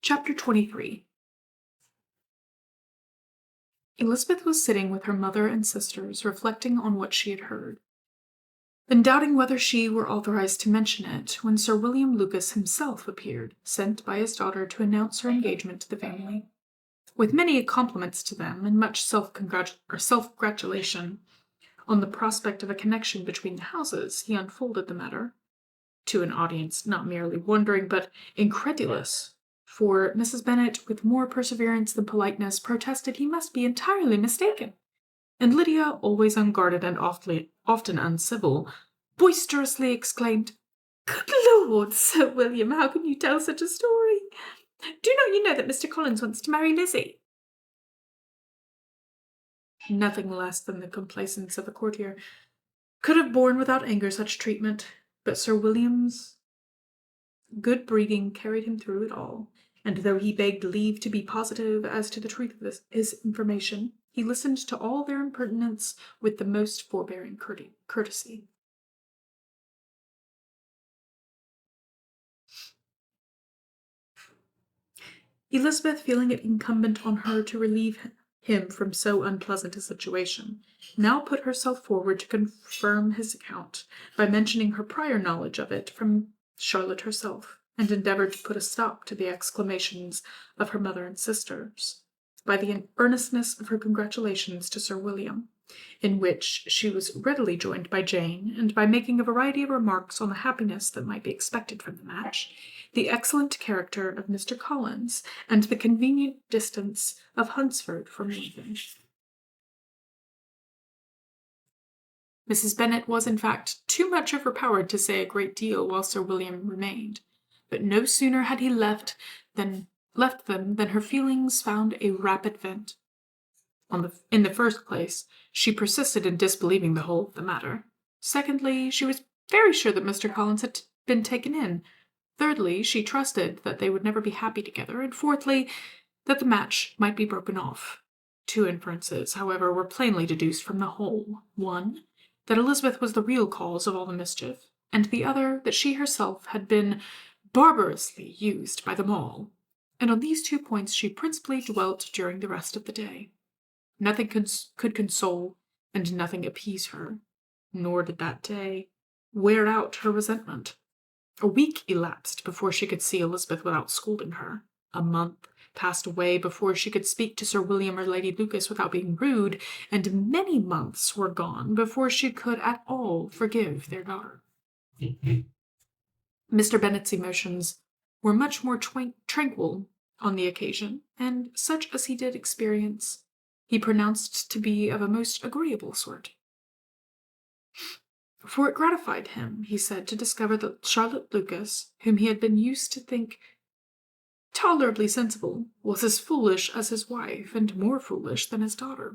Chapter 23. Elizabeth was sitting with her mother and sisters, reflecting on what she had heard, and doubting whether she were authorized to mention it, when Sir William Lucas himself appeared, sent by his daughter to announce her engagement to the family. With many compliments to them, and much self-gratulation on the prospect of a connection between the houses, he unfolded the matter to an audience not merely wondering, but incredulous, for Mrs. Bennet, with more perseverance than politeness, protested he must be entirely mistaken, and Lydia, always unguarded and often uncivil, boisterously exclaimed, "Good Lord, Sir William, how can you tell such a story? Do not you know that Mr. Collins wants to marry Lizzie?" Nothing less than the complaisance of a courtier could have borne without anger such treatment, but Sir William's good breeding carried him through it all, and though he begged leave to be positive as to the truth of his information, he listened to all their impertinence with the most forbearing courtesy. Elizabeth, feeling it incumbent on her to relieve him from so unpleasant a situation, now put herself forward to confirm his account by mentioning her prior knowledge of it from Charlotte herself, and endeavoured to put a stop to the exclamations of her mother and sisters by the earnestness of her congratulations to Sir William, in which she was readily joined by Jane, and by making a variety of remarks on the happiness that might be expected from the match, the excellent character of Mr. Collins, and the convenient distance of Hunsford from London. Mrs. Bennet was, in fact, too much overpowered to say a great deal while Sir William remained, but no sooner had he left them than her feelings found a rapid vent. In the first place, she persisted in disbelieving the whole of the matter. Secondly, she was very sure that Mr. Collins had been taken in. Thirdly, she trusted that they would never be happy together. And fourthly, that the match might be broken off. Two inferences, however, were plainly deduced from the whole. One, that Elizabeth was the real cause of all the mischief, and the other, that she herself had been barbarously used by them all. And on these 2 points she principally dwelt during the rest of the day. Nothing could console, and nothing appease her, nor did that day wear out her resentment. A week elapsed before she could see Elizabeth without scolding her. A month passed away before she could speak to Sir William or Lady Lucas without being rude, and many months were gone before she could at all forgive their daughter. Mr. Bennet's emotions were much more tranquil on the occasion, and such as he did experience, he pronounced to be of a most agreeable sort. For it gratified him, he said, to discover that Charlotte Lucas, whom he had been used to think tolerably sensible, was as foolish as his wife, and more foolish than his daughter.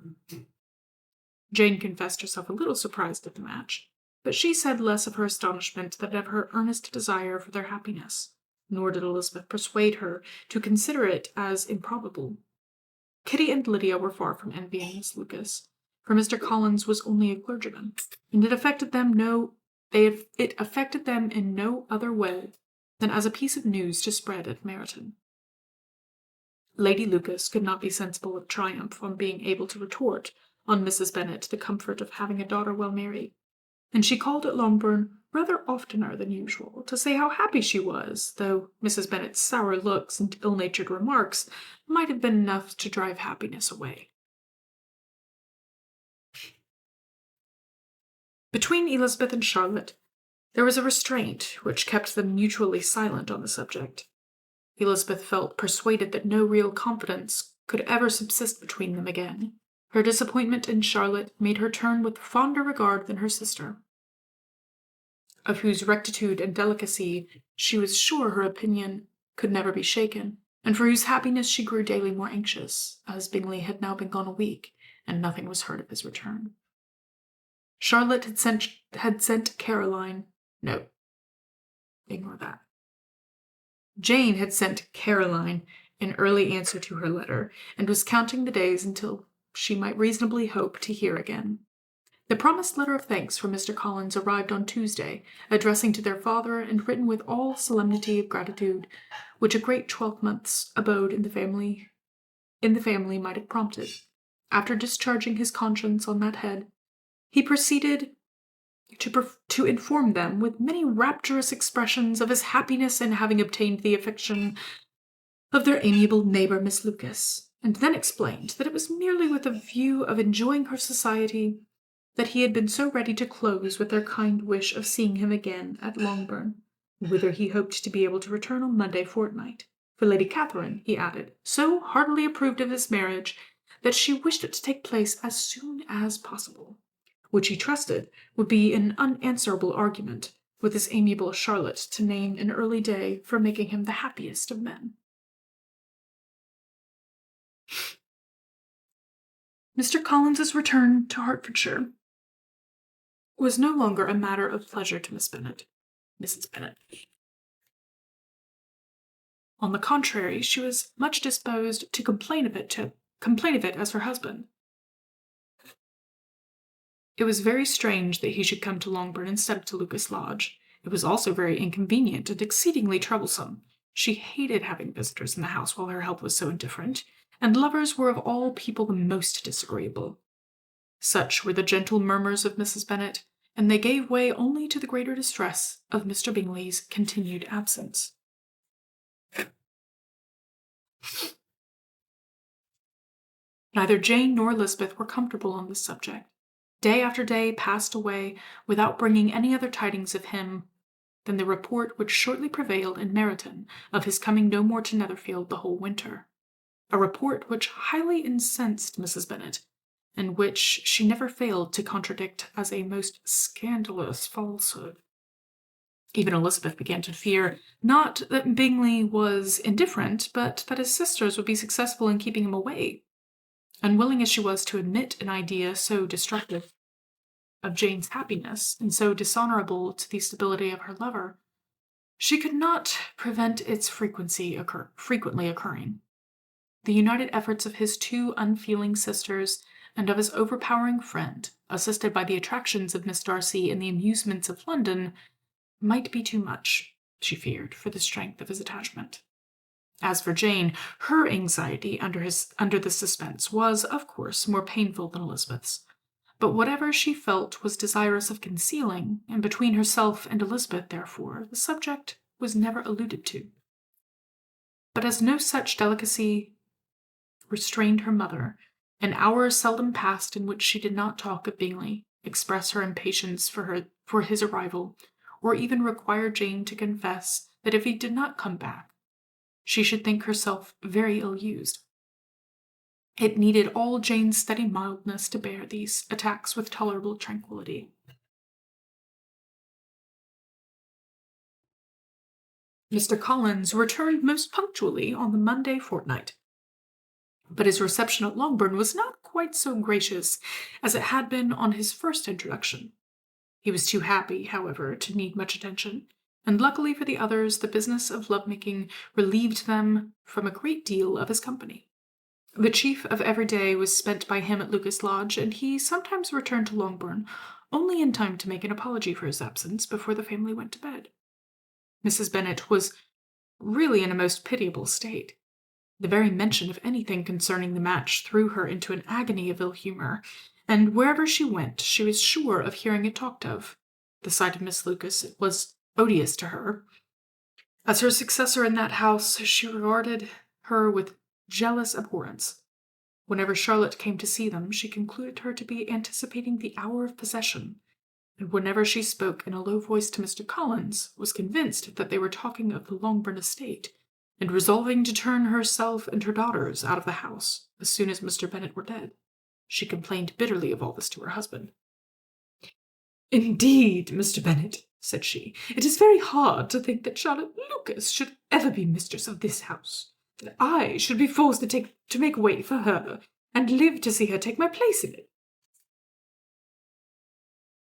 Jane confessed herself a little surprised at the match, but she said less of her astonishment than of her earnest desire for their happiness, nor did Elizabeth persuade her to consider it as improbable. Kitty and Lydia were far from envying Miss Lucas, for Mr. Collins was only a clergyman, and it affected them in no other way than as a piece of news to spread at Meryton. Lady Lucas could not be sensible of triumph on being able to retort on Mrs. Bennet the comfort of having a daughter well married, and she called at Longbourn rather oftener than usual to say how happy she was, though Mrs. Bennet's sour looks and ill-natured remarks might have been enough to drive happiness away. Between Elizabeth and Charlotte, there was a restraint which kept them mutually silent on the subject. Elizabeth felt persuaded that no real confidence could ever subsist between them again. Her disappointment in Charlotte made her turn with fonder regard than her sister, of whose rectitude and delicacy she was sure her opinion could never be shaken, and for whose happiness she grew daily more anxious, as Bingley had now been gone a week, and nothing was heard of his return. Charlotte had sent Caroline. No, ignore that. Jane had sent Caroline in early answer to her letter, and was counting the days until she might reasonably hope to hear again. The promised letter of thanks from Mr. Collins arrived on Tuesday, addressing to their father and written with all solemnity of gratitude, which a great 12 months' abode in the family might have prompted. After discharging his conscience on that head, he proceeded to inform them with many rapturous expressions of his happiness in having obtained the affection of their amiable neighbor Miss Lucas, and then explained that it was merely with a view of enjoying her society that he had been so ready to close with their kind wish of seeing him again at Longbourn, whither he hoped to be able to return on Monday fortnight. For Lady Catherine, he added, so heartily approved of this marriage that she wished it to take place as soon as possible, which he trusted would be an unanswerable argument with his amiable Charlotte to name an early day for making him the happiest of men. Mr. Collins's return to Hertfordshire was no longer a matter of pleasure to Mrs. Bennet. On the contrary, she was much disposed to complain of it as her husband. It was very strange that he should come to Longbourn instead of to Lucas Lodge. It was also very inconvenient and exceedingly troublesome. She hated having visitors in the house while her health was so indifferent, and lovers were of all people the most disagreeable. Such were the gentle murmurs of Mrs. Bennet, and they gave way only to the greater distress of Mr. Bingley's continued absence. Neither Jane nor Elizabeth were comfortable on this subject. Day after day passed away without bringing any other tidings of him than the report which shortly prevailed in Meryton of his coming no more to Netherfield the whole winter, a report which highly incensed Mrs. Bennet, and which she never failed to contradict as a most scandalous falsehood. Even Elizabeth began to fear, not that Bingley was indifferent, but that his sisters would be successful in keeping him away. Unwilling as she was to admit an idea so destructive of Jane's happiness, and so dishonourable to the stability of her lover, she could not prevent its frequently occurring. The united efforts of his two unfeeling sisters and of his overpowering friend, assisted by the attractions of Miss Darcy and the amusements of London, might be too much, she feared, for the strength of his attachment. As for Jane, her anxiety under the suspense was, of course, more painful than Elizabeth's. But whatever she felt was desirous of concealing, and between herself and Elizabeth, therefore, the subject was never alluded to. But as no such delicacy restrained her mother, an hour seldom passed in which she did not talk of Bingley, express her impatience for his arrival, or even require Jane to confess that if he did not come back, she should think herself very ill-used. It needed all Jane's steady mildness to bear these attacks with tolerable tranquillity. Mr. Collins returned most punctually on the Monday fortnight, but his reception at Longbourn was not quite so gracious as it had been on his first introduction. He was too happy, however, to need much attention, and luckily for the others, the business of love-making relieved them from a great deal of his company. The chief of every day was spent by him at Lucas Lodge, and he sometimes returned to Longbourn only in time to make an apology for his absence before the family went to bed. Mrs. Bennet was really in a most pitiable state. The very mention of anything concerning the match threw her into an agony of ill-humour, and wherever she went she was sure of hearing it talked of. The sight of Miss Lucas was odious to her. As her successor in that house, she regarded her with jealous abhorrence. Whenever Charlotte came to see them, she concluded her to be anticipating the hour of possession, and whenever she spoke in a low voice to Mr. Collins, was convinced that they were talking of the Longbourn estate, and resolving to turn herself and her daughters out of the house as soon as Mr. Bennet were dead. She complained bitterly of all this to her husband. "Indeed, Mr. Bennet," said she, "it is very hard to think that Charlotte Lucas should ever be mistress of this house, that I should be forced to make way for her, and live to see her take my place in it."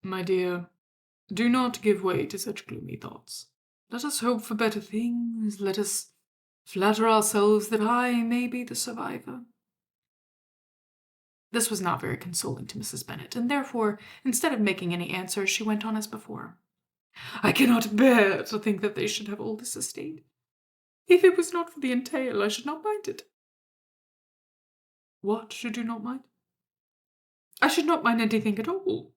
"My dear, do not give way to such gloomy thoughts. Let us hope for better things. Let us flatter ourselves that I may be the survivor." This was not very consoling to Mrs. Bennet, and therefore, instead of making any answer, she went on as before. I cannot bear to think that they should have all this estate. If it was not for the entail, I should not mind it. What should you not mind? I should not mind anything at all.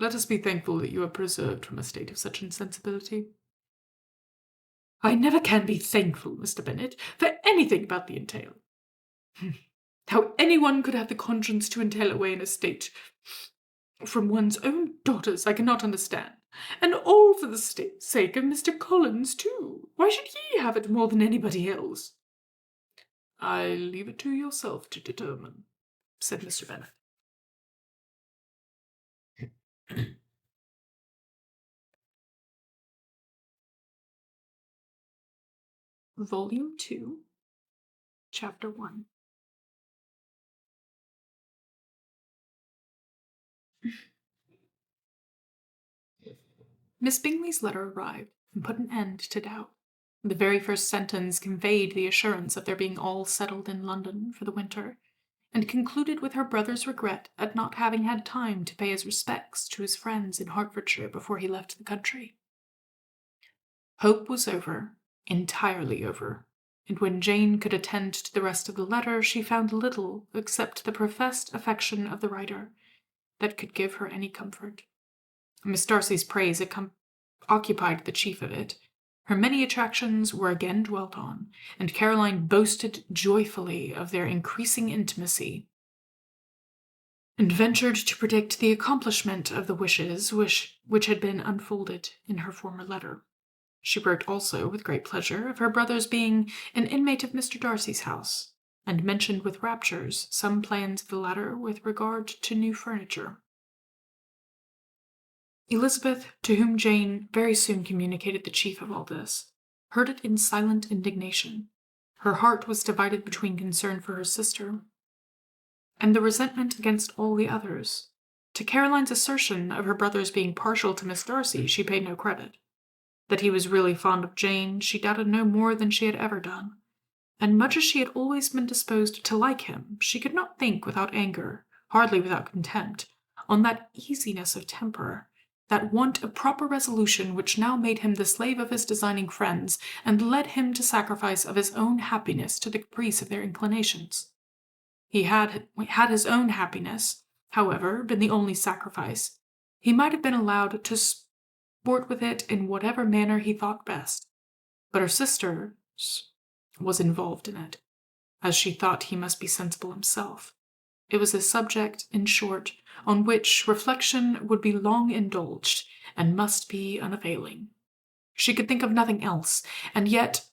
Let us be thankful that you are preserved from a state of such insensibility. I never can be thankful, Mr. Bennet, for anything about the entail. How anyone could have the conscience to entail away an estate from one's own daughters, I cannot understand. And all for the sake of Mr. Collins, too. Why should he have it more than anybody else? I leave it to yourself to determine, said Mr. Bennet. Volume 2, Chapter 1. Miss Bingley's letter arrived and put an end to doubt. The very first sentence conveyed the assurance of their being all settled in London for the winter, and concluded with her brother's regret at not having had time to pay his respects to his friends in Hertfordshire before he left the country. Hope was over, entirely over, and when Jane could attend to the rest of the letter, she found little except the professed affection of the writer that could give her any comfort. Miss Darcy's praise occupied the chief of it. Her many attractions were again dwelt on, and Caroline boasted joyfully of their increasing intimacy, and ventured to predict the accomplishment of the wishes which had been unfolded in her former letter. She wrote also, with great pleasure, of her brother's being an inmate of Mr. Darcy's house, and mentioned with raptures some plans of the latter with regard to new furniture. Elizabeth, to whom Jane very soon communicated the chief of all this, heard it in silent indignation. Her heart was divided between concern for her sister and the resentment against all the others. To Caroline's assertion of her brother's being partial to Miss Darcy she paid no credit. That he was really fond of Jane she doubted no more than she had ever done, and much as she had always been disposed to like him, she could not think without anger, hardly without contempt, on that easiness of temper, that want of proper resolution which now made him the slave of his designing friends, and led him to sacrifice of his own happiness to the caprice of their inclinations. He had his own happiness, however, been the only sacrifice, he might have been allowed to sport with it in whatever manner he thought best, but her sister's was involved in it, as she thought he must be sensible himself. It was a subject, in short, on which reflection would be long indulged, and must be unavailing. She could think of nothing else, and yet,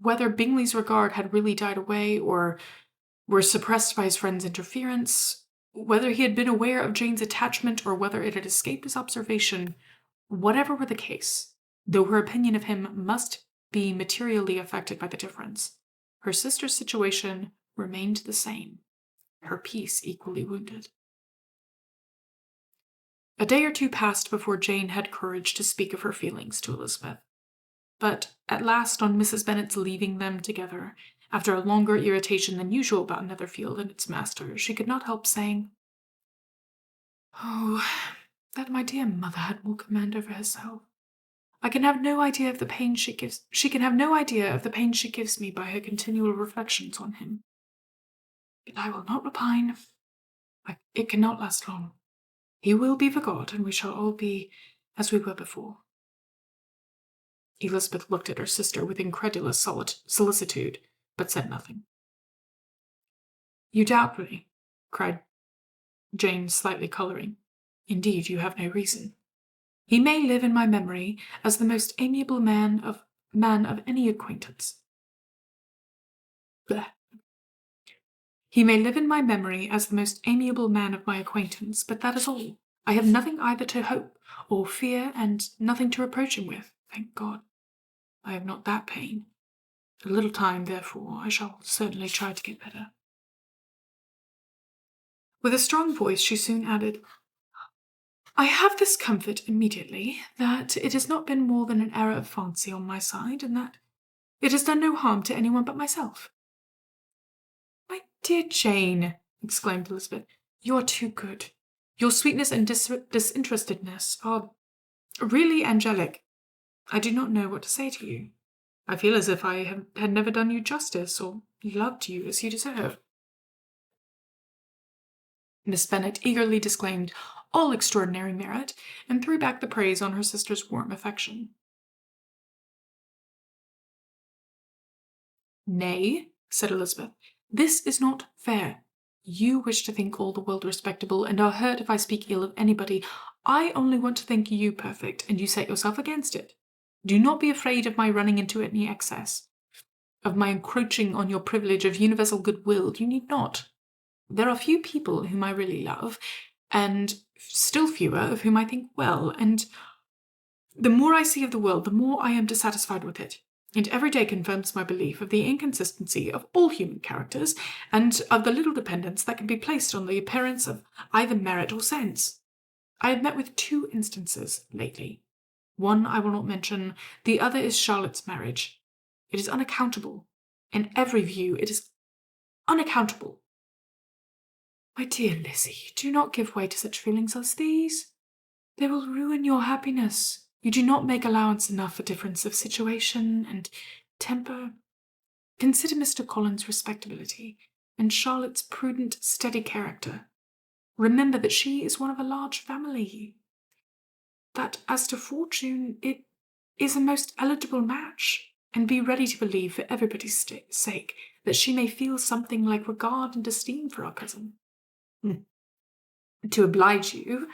whether Bingley's regard had really died away, or were suppressed by his friend's interference, whether he had been aware of Jane's attachment, or whether it had escaped his observation, whatever were the case, though her opinion of him must be materially affected by the difference, her sister's situation remained the same, her peace equally wounded. A day or two passed before Jane had courage to speak of her feelings to Elizabeth. But at last, on Mrs. Bennet's leaving them together, after a longer irritation than usual about Netherfield and its master, she could not help saying, "Oh, that my dear mother had more command over herself. I can have no idea of the pain she gives. She can have no idea of the pain she gives me by her continual reflections on him. But I will not repine. It cannot last long. He will be forgot, and we shall all be as we were before." Elizabeth looked at her sister with incredulous solicitude, but said nothing. "You doubt me," cried Jane, slightly colouring. "Indeed, you have no reason. He may live in my memory as the most amiable man of any acquaintance. Bleh. He may live in my memory as the most amiable man of my acquaintance, but that is all. I have nothing either to hope or fear, and nothing to reproach him with, thank God. I have not that pain. A little time, therefore, I shall certainly try to get better." With a strong voice she soon added, "I have this comfort immediately, that it has not been more than an error of fancy on my side, and that it has done no harm to anyone but myself." "My Dear Jane, exclaimed Elizabeth, you are too good. Your sweetness and disinterestedness are really angelic. I do not know what to say to you. I feel as if I had never done you justice or loved you as you deserve. Miss Bennet eagerly disclaimed all extraordinary merit, and threw back the praise on her sister's warm affection. Nay, said Elizabeth, this is not fair. You wish to think all the world respectable, and are hurt if I speak ill of anybody. I only want to think you perfect, and you set yourself against it. Do not be afraid of my running into any excess, of my encroaching on your privilege of universal goodwill. You need not. There are few people whom I really love, and still fewer of whom I think well, and the more I see of the world, the more I am dissatisfied with it, and every day confirms my belief of the inconsistency of all human characters, and of the little dependence that can be placed on the appearance of either merit or sense. I have met with 2 instances lately. One I will not mention, the other is Charlotte's marriage. It is unaccountable. In every view, it is unaccountable. My dear Lizzie, do not give way to such feelings as these. They will ruin your happiness. You do not make allowance enough for difference of situation and temper. Consider Mr. Collins' respectability, and Charlotte's prudent, steady character. Remember that she is one of a large family. That as to fortune, it is a most eligible match, and be ready to believe, for everybody's sake, that she may feel something like regard and esteem for our cousin. To oblige you,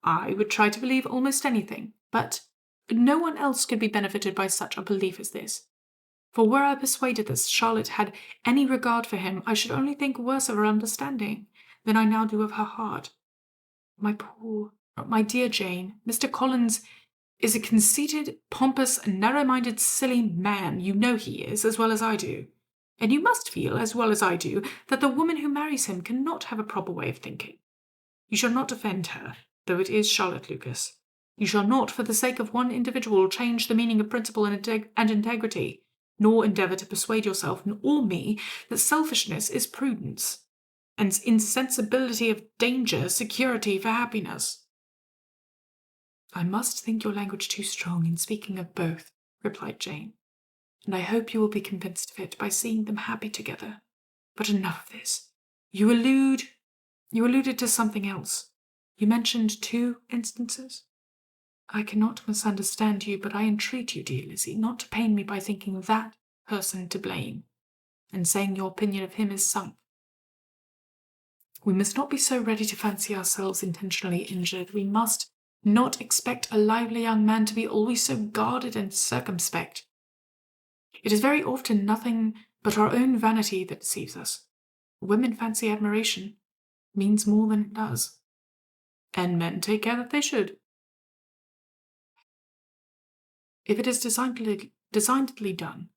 I would try to believe almost anything, but no one else could be benefited by such a belief as this. For were I persuaded that Charlotte had any regard for him, I should only think worse of her understanding than I now do of her heart. My dear Jane, Mr. Collins is a conceited, pompous, narrow-minded, silly man. You know he is, as well as I do. And you must feel, as well as I do, that the woman who marries him cannot have a proper way of thinking. You shall not defend her, though it is Charlotte Lucas. You shall not, for the sake of one individual, change the meaning of principle and integrity, nor endeavour to persuade yourself or me that selfishness is prudence, and insensibility of danger security for happiness. I must think your language too strong in speaking of both, replied Jane, and I hope you will be convinced of it by seeing them happy together. But enough of this. You alluded to something else. You mentioned 2 instances. I cannot misunderstand you, but I entreat you, dear Lizzie, not to pain me by thinking that person to blame, and saying your opinion of him is sunk. We must not be so ready to fancy ourselves intentionally injured. We must not expect a lively young man to be always so guarded and circumspect. It is very often nothing but our own vanity that deceives us. Women fancy admiration means more than it does, and men take care that they should. If it is designedly done,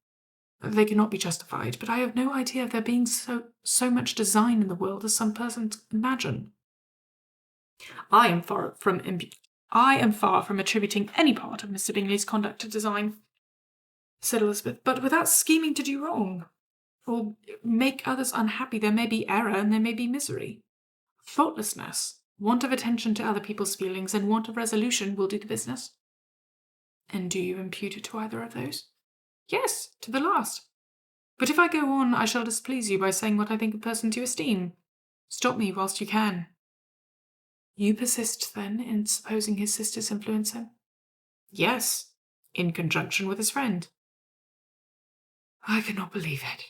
they cannot be justified, but I have no idea of there being so much design in the world as some persons imagine. I am far from attributing any part of Mr. Bingley's conduct to design, said Elizabeth, but without scheming to do wrong, or make others unhappy. There may be error and there may be misery. Thoughtlessness, want of attention to other people's feelings, and want of resolution will do the business. And do you impute it to either of those? Yes, to the last. But if I go on, I shall displease you by saying what I think of persons you esteem. Stop me whilst you can. You persist, then, in supposing his sisters influence him? Yes, in conjunction with his friend. I cannot believe it.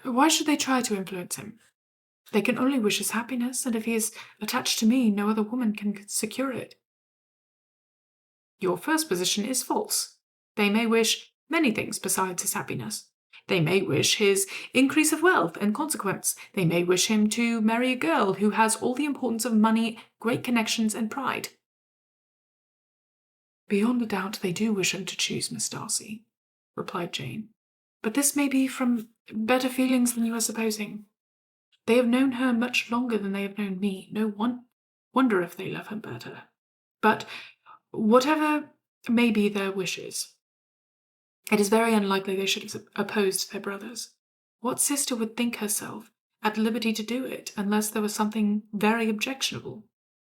Why should they try to influence him? They can only wish his happiness, and if he is attached to me, no other woman can secure it. Your first position is false. They may wish many things besides his happiness. They may wish his increase of wealth and consequence. They may wish him to marry a girl who has all the importance of money, great connections, and pride. Beyond a doubt they do wish him to choose Miss Darcy, replied Jane. But this may be from better feelings than you are supposing. They have known her much longer than they have known me. No wonder if they love her better. But whatever may be their wishes, it is very unlikely they should have opposed their brothers. What sister would think herself, at liberty to do it unless there was something very objectionable.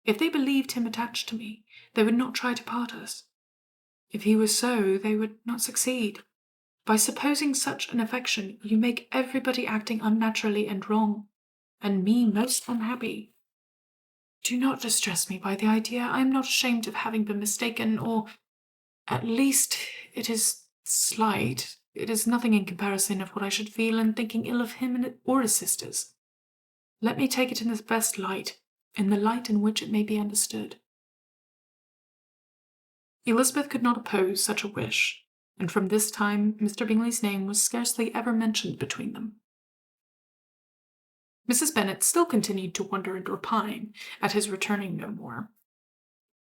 If they believed him attached to me, they would not try to part us. If he was so, they would not succeed. By supposing such an affection, you make everybody acting unnaturally and wrong, and me most unhappy. Do not distress me by the idea. I am not ashamed of having been mistaken, or at least it is slight. It is nothing in comparison of what I should feel in thinking ill of him or his sisters. Let me take it in the best light, in the light in which it may be understood. Elizabeth could not oppose such a wish, and from this time Mr. Bingley's name was scarcely ever mentioned between them. Mrs. Bennet still continued to wonder and repine at his returning no more,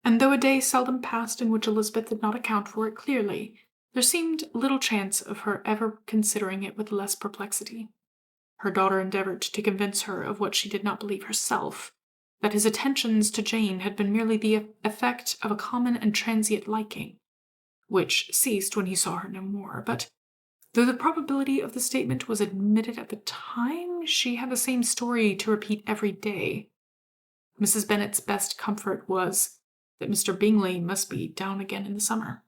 and though a day seldom passed in which Elizabeth did not account for it clearly, there seemed little chance of her ever considering it with less perplexity. Her daughter endeavoured to convince her of what she did not believe herself, that his attentions to Jane had been merely the effect of a common and transient liking, which ceased when he saw her no more. But though the probability of the statement was admitted at the time, she had the same story to repeat every day. Mrs. Bennet's best comfort was that Mr. Bingley must be down again in the summer.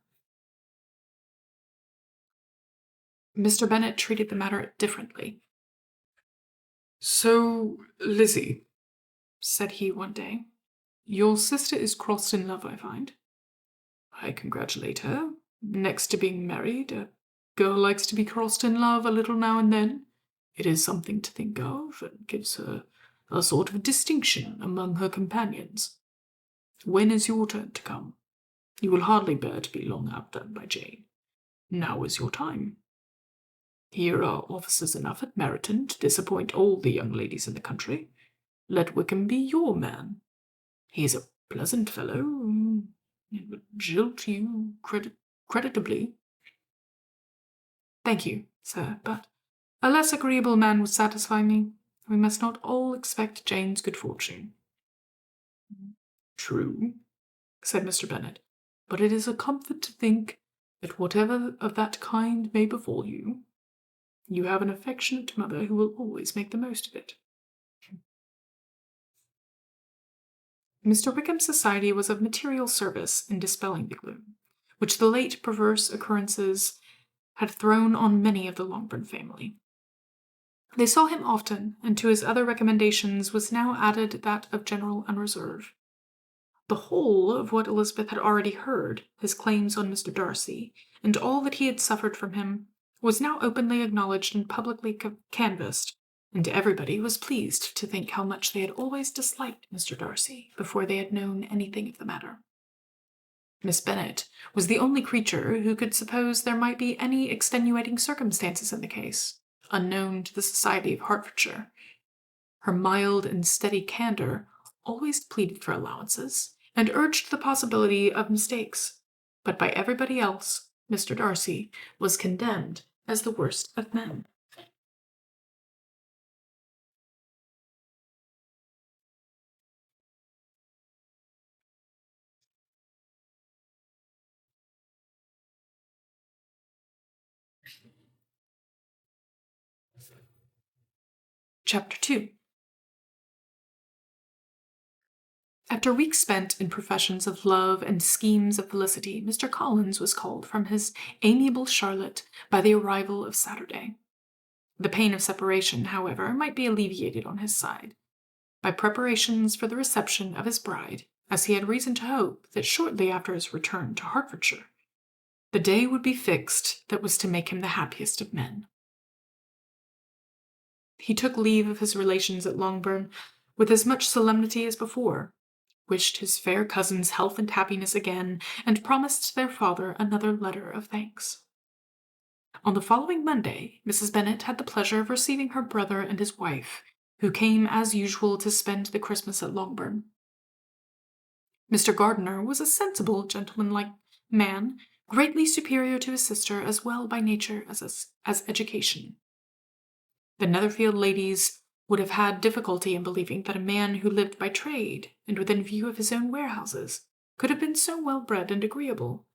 Mr. Bennet treated the matter differently. "So, Lizzie," said he one day, "your sister is crossed in love, I find. I congratulate her. Next to being married, a girl likes to be crossed in love a little now and then. It is something to think of, and gives her a sort of distinction among her companions. When is your turn to come? You will hardly bear to be long outdone by Jane. Now is your time. Here are officers enough at Meryton to disappoint all the young ladies in the country. Let Wickham be your man. He is a pleasant fellow, and would jilt you creditably." "Thank you, sir, but a less agreeable man would satisfy me. We must not all expect Jane's good fortune." "True," said Mr. Bennet, "but it is a comfort to think that whatever of that kind may befall you, you have an affectionate mother who will always make the most of it." Mr. Wickham's society was of material service in dispelling the gloom, which the late perverse occurrences had thrown on many of the Longbourn family. They saw him often, and to his other recommendations was now added that of general unreserve. The whole of what Elizabeth had already heard, his claims on Mr. Darcy, and all that he had suffered from him, was now openly acknowledged and publicly canvassed, and everybody was pleased to think how much they had always disliked Mr. Darcy before they had known anything of the matter. Miss Bennet was the only creature who could suppose there might be any extenuating circumstances in the case, unknown to the society of Hertfordshire. Her mild and steady candour always pleaded for allowances, and urged the possibility of mistakes, but by everybody else Mr. Darcy was condemned as the worst of men. Chapter 2. After weeks spent in professions of love and schemes of felicity, Mr. Collins was called from his amiable Charlotte by the arrival of Saturday. The pain of separation, however, might be alleviated on his side by preparations for the reception of his bride, as he had reason to hope that shortly after his return to Hertfordshire, the day would be fixed that was to make him the happiest of men. He took leave of his relations at Longbourn with as much solemnity as before, wished his fair cousins health and happiness again, and promised their father another letter of thanks. On the following Monday, Mrs. Bennet had the pleasure of receiving her brother and his wife, who came as usual to spend the Christmas at Longbourn. Mr. Gardiner was a sensible, gentlemanlike man, greatly superior to his sister as well by nature as education. The Netherfield ladies would have had difficulty in believing that a man who lived by trade, and within view of his own warehouses, could have been so well-bred and agreeable.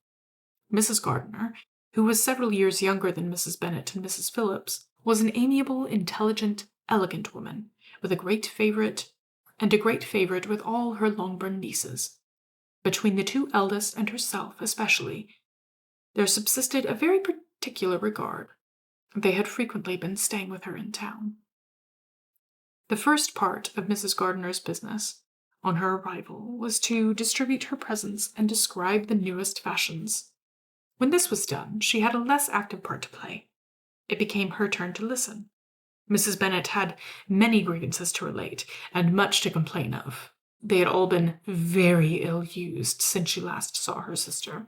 Mrs. Gardiner, who was several years younger than Mrs. Bennet and Mrs. Phillips, was an amiable, intelligent, elegant woman, with a great favorite with all her Longbourn nieces. Between the two eldest and herself especially, there subsisted a very particular regard. They had frequently been staying with her in town. The first part of Mrs. Gardiner's business, on her arrival, was to distribute her presents and describe the newest fashions. When this was done, she had a less active part to play. It became her turn to listen. Mrs. Bennet had many grievances to relate, and much to complain of. They had all been very ill-used since she last saw her sister.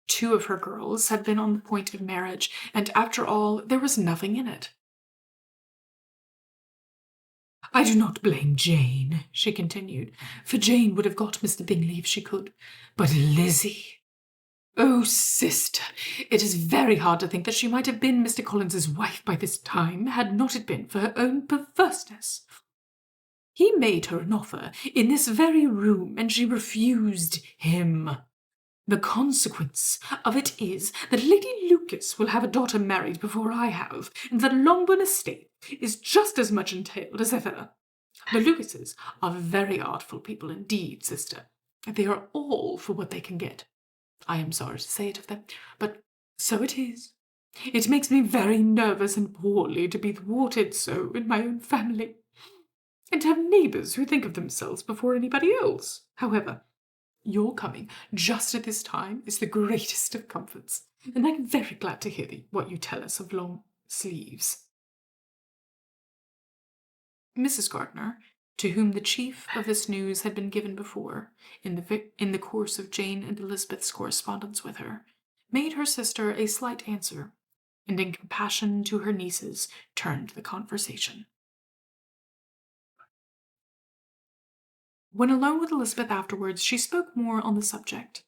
Two of her girls had been on the point of marriage, and after all, there was nothing in it. "I do not blame Jane," she continued, "for Jane would have got Mr. Bingley if she could. But Lizzie! Oh, sister, it is very hard to think that she might have been Mr. Collins's wife by this time, had not it been for her own perverseness. He made her an offer in this very room, and she refused him. The consequence of it is that Lady Lucas will have a daughter married before I have, and that Longbourn estate is just as much entailed as ever. The Lucases are very artful people indeed, sister. They are all for what they can get. I am sorry to say it of them, but so it is. It makes me very nervous and poorly to be thwarted so in my own family, and to have neighbours who think of themselves before anybody else. However, your coming just at this time is the greatest of comforts, and I am very glad to hear what you tell us of long sleeves." Mrs. Gardiner, to whom the chief of this news had been given before, in the course of Jane and Elizabeth's correspondence with her, made her sister a slight answer, and in compassion to her nieces turned the conversation. When alone with Elizabeth afterwards, she spoke more on the subject.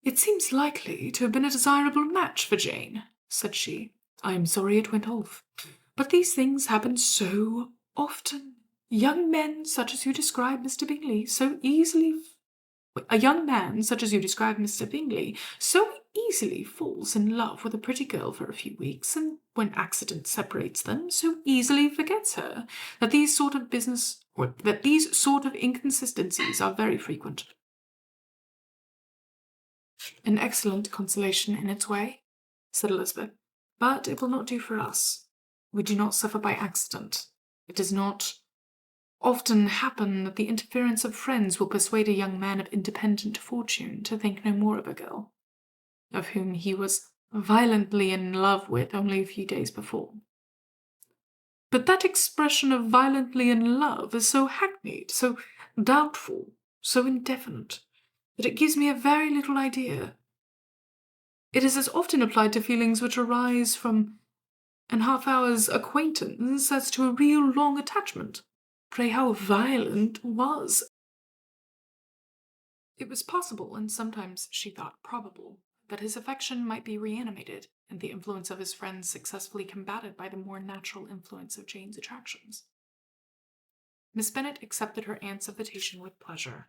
"It seems likely to have been a desirable match for Jane," said she. "I am sorry it went off. But these things happen so often. Young men such as you describe Mr. Bingley so easily A young man such as you describe Mr. Bingley so easily falls in love with a pretty girl for a few weeks, and when accident separates them, so easily forgets her, that these sort of inconsistencies are very frequent." "An excellent consolation in its way," said Elizabeth, "but it will not do for us. We do not suffer by accident. It does not often happen that the interference of friends will persuade a young man of independent fortune to think no more of a girl, of whom he was violently in love with only a few days before. But that expression of violently in love is so hackneyed, so doubtful, so indefinite, that it gives me a very little idea. It is as often applied to feelings which arise from an half-hour's acquaintance as to a real long attachment. Pray, how violent was? It was possible, and sometimes she thought probable, that his affection might be reanimated, and the influence of his friends successfully combated by the more natural influence of Jane's attractions. Miss Bennet accepted her aunt's invitation with pleasure,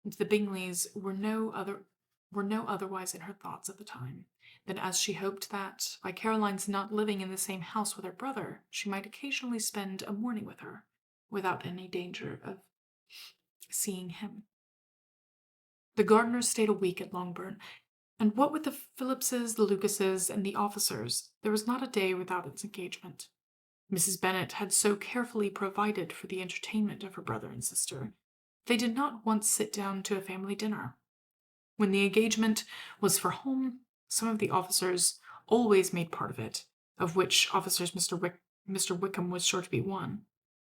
and the Bingleys were no otherwise in her thoughts at the time, than as she hoped that, by Caroline's not living in the same house with her brother, she might occasionally spend a morning with her, without any danger of seeing him. The Gardiners stayed a week at Longbourn, and what with the Phillipses, the Lucases, and the officers, there was not a day without its engagement. Mrs. Bennet had so carefully provided for the entertainment of her brother and sister, they did not once sit down to a family dinner. When the engagement was for home, some of the officers always made part of it, of which officers Mr. Wickham was sure to be one.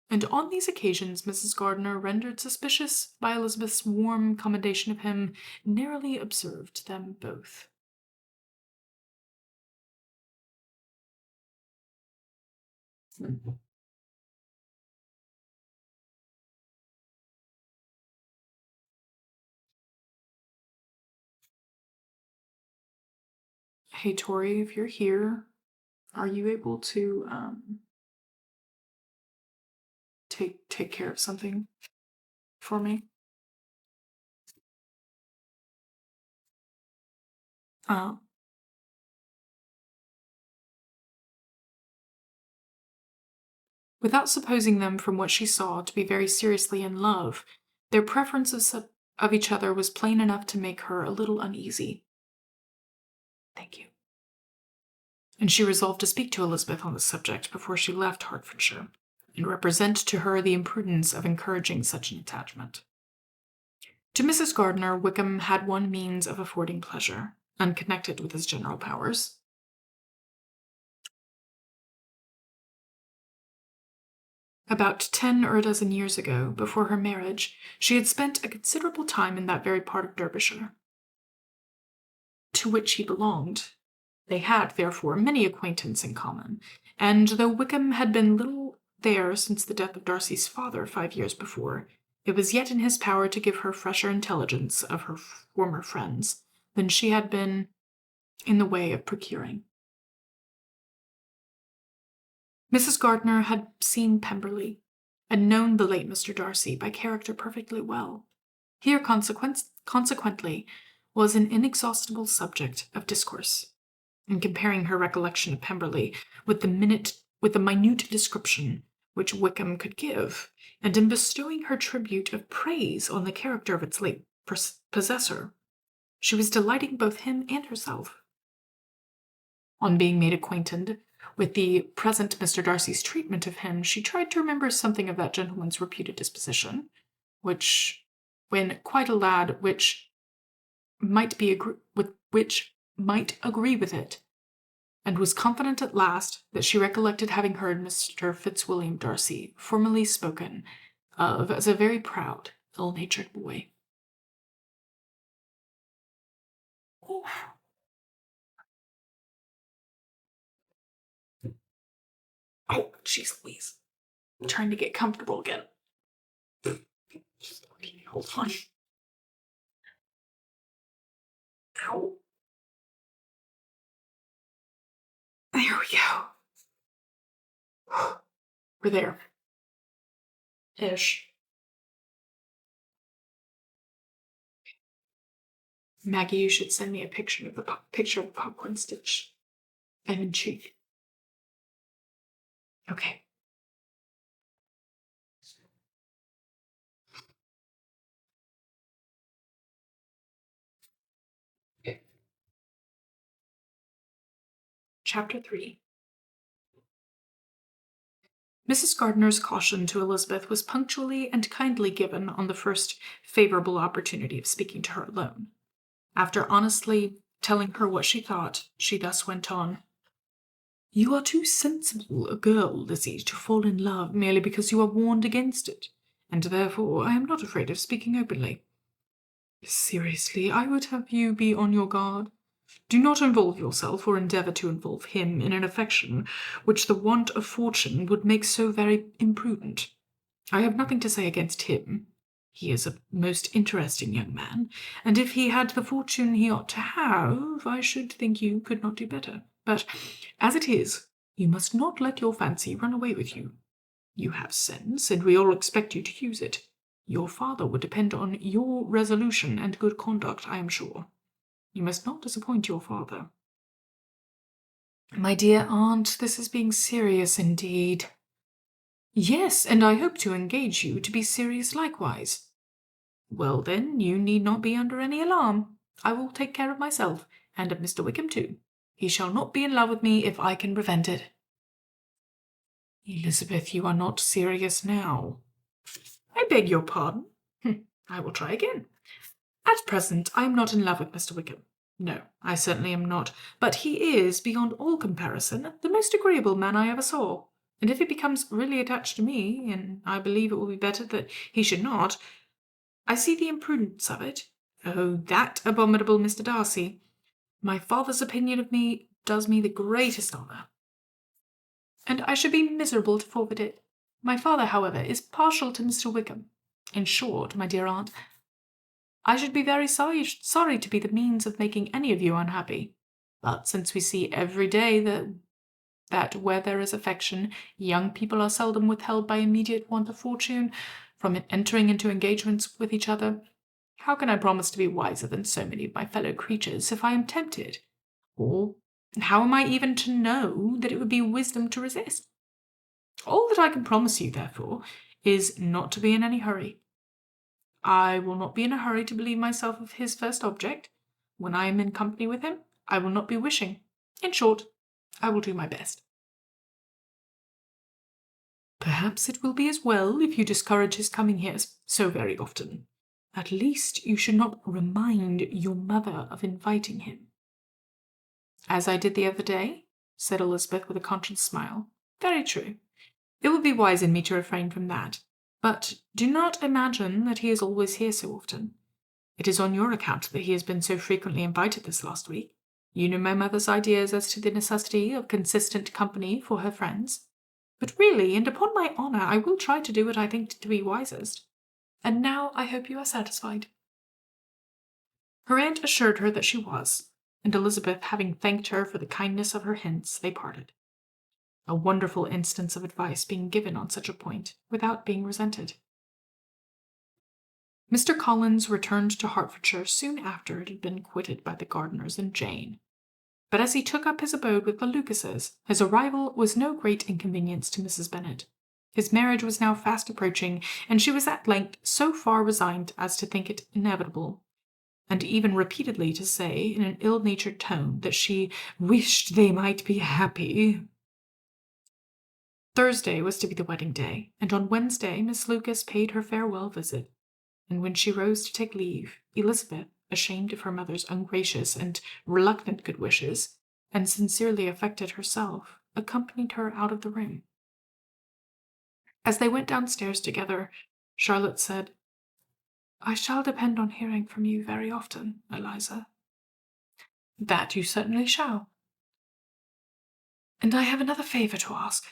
And on these occasions Mrs. Gardiner, rendered suspicious by Elizabeth's warm commendation of him, narrowly observed them both. Hey, Tori, if you're here, are you able to take care of something for me? Uh, Without supposing them from what she saw to be very seriously in love, their preference of each other was plain enough to make her a little uneasy. Thank you. And she resolved to speak to Elizabeth on the subject before she left Hertfordshire, and represent to her the imprudence of encouraging such an attachment. To Mrs. Gardiner, Wickham had one means of affording pleasure, unconnected with his general powers. About 10 or a dozen years ago, before her marriage, she had spent a considerable time in that very part of Derbyshire to which he belonged. They had, therefore, many acquaintance in common, and though Wickham had been little there since the death of Darcy's father 5 years before, it was yet in his power to give her fresher intelligence of her former friends than she had been in the way of procuring. Mrs. Gardiner had seen Pemberley, and known the late Mr. Darcy by character perfectly well. Here, consequently, was an inexhaustible subject of discourse. In comparing her recollection of Pemberley with the minute description which Wickham could give, and in bestowing her tribute of praise on the character of its late possessor, she was delighting both him and herself. On being made acquainted with the present Mr. Darcy's treatment of him, she tried to remember something of that gentleman's reputed disposition, which, when quite a lad, might agree with it, and was confident at last that she recollected having heard Mr. Fitzwilliam Darcy formerly spoken of as a very proud, ill-natured boy. Oh, jeez Louise. I'm trying to get comfortable again. Hold on. Ow. There we go. We're there. Ish. Maggie, you should send me a picture of the popcorn stitch. I'm in cheek. Okay. Chapter 3. Mrs. Gardiner's caution to Elizabeth was punctually and kindly given on the first favourable opportunity of speaking to her alone. After honestly telling her what she thought, she thus went on. You are too sensible a girl, Lizzie, to fall in love merely because you are warned against it, and therefore I am not afraid of speaking openly. Seriously, I would have you be on your guard. Do not involve yourself or endeavour to involve him in an affection which the want of fortune would make so very imprudent. I have nothing to say against him. He is a most interesting young man, and if he had the fortune he ought to have, I should think you could not do better. But as it is, you must not let your fancy run away with you. You have sense, and we all expect you to use it. Your father would depend on your resolution and good conduct, I am sure. You must not disappoint your father. My dear aunt, this is being serious indeed. Yes, and I hope to engage you to be serious likewise. Well, then, you need not be under any alarm. I will take care of myself, and of Mr. Wickham too. He shall not be in love with me if I can prevent it. Elizabeth, you are not serious now. I beg your pardon. I will try again. At present, I am not in love with Mr. Wickham. No, I certainly am not, but he is, beyond all comparison, the most agreeable man I ever saw. And if he becomes really attached to me, and I believe it will be better that he should not, I see the imprudence of it. Oh, that abominable Mr. Darcy! My father's opinion of me does me the greatest honour, and I should be miserable to forfeit it. My father, however, is partial to Mr. Wickham. In short, my dear aunt, I should be very sorry to be the means of making any of you unhappy. But since we see every day that where there is affection, young people are seldom withheld by immediate want of fortune from entering into engagements with each other, how can I promise to be wiser than so many of my fellow creatures if I am tempted? Or how am I even to know that it would be wisdom to resist? All that I can promise you, therefore, is not to be in any hurry. I will not be in a hurry to believe myself of his first object. When I am in company with him, I will not be wishing. In short, I will do my best. Perhaps it will be as well if you discourage his coming here so very often. At least you should not remind your mother of inviting him. As I did the other day, said Elizabeth with a conscious smile. Very true. It would be wise in me to refrain from that. But do not imagine that he is always here so often. It is on your account that he has been so frequently invited this last week. You know my mother's ideas as to the necessity of consistent company for her friends. But really, and upon my honour, I will try to do what I think to be wisest. And now I hope you are satisfied. Her aunt assured her that she was, and Elizabeth having thanked her for the kindness of her hints, they parted. A wonderful instance of advice being given on such a point, without being resented. Mr. Collins returned to Hertfordshire soon after it had been quitted by the Gardiners and Jane. But as he took up his abode with the Lucases, his arrival was no great inconvenience to Mrs. Bennet. His marriage was now fast approaching, and she was at length so far resigned as to think it inevitable, and even repeatedly to say, in an ill-natured tone, that she wished they might be happy. Thursday was to be the wedding day, and on Wednesday Miss Lucas paid her farewell visit, and when she rose to take leave, Elizabeth, ashamed of her mother's ungracious and reluctant good wishes, and sincerely affected herself, accompanied her out of the room. As they went downstairs together, Charlotte said, I shall depend on hearing from you very often, Eliza. That you certainly shall. And I have another favour to ask.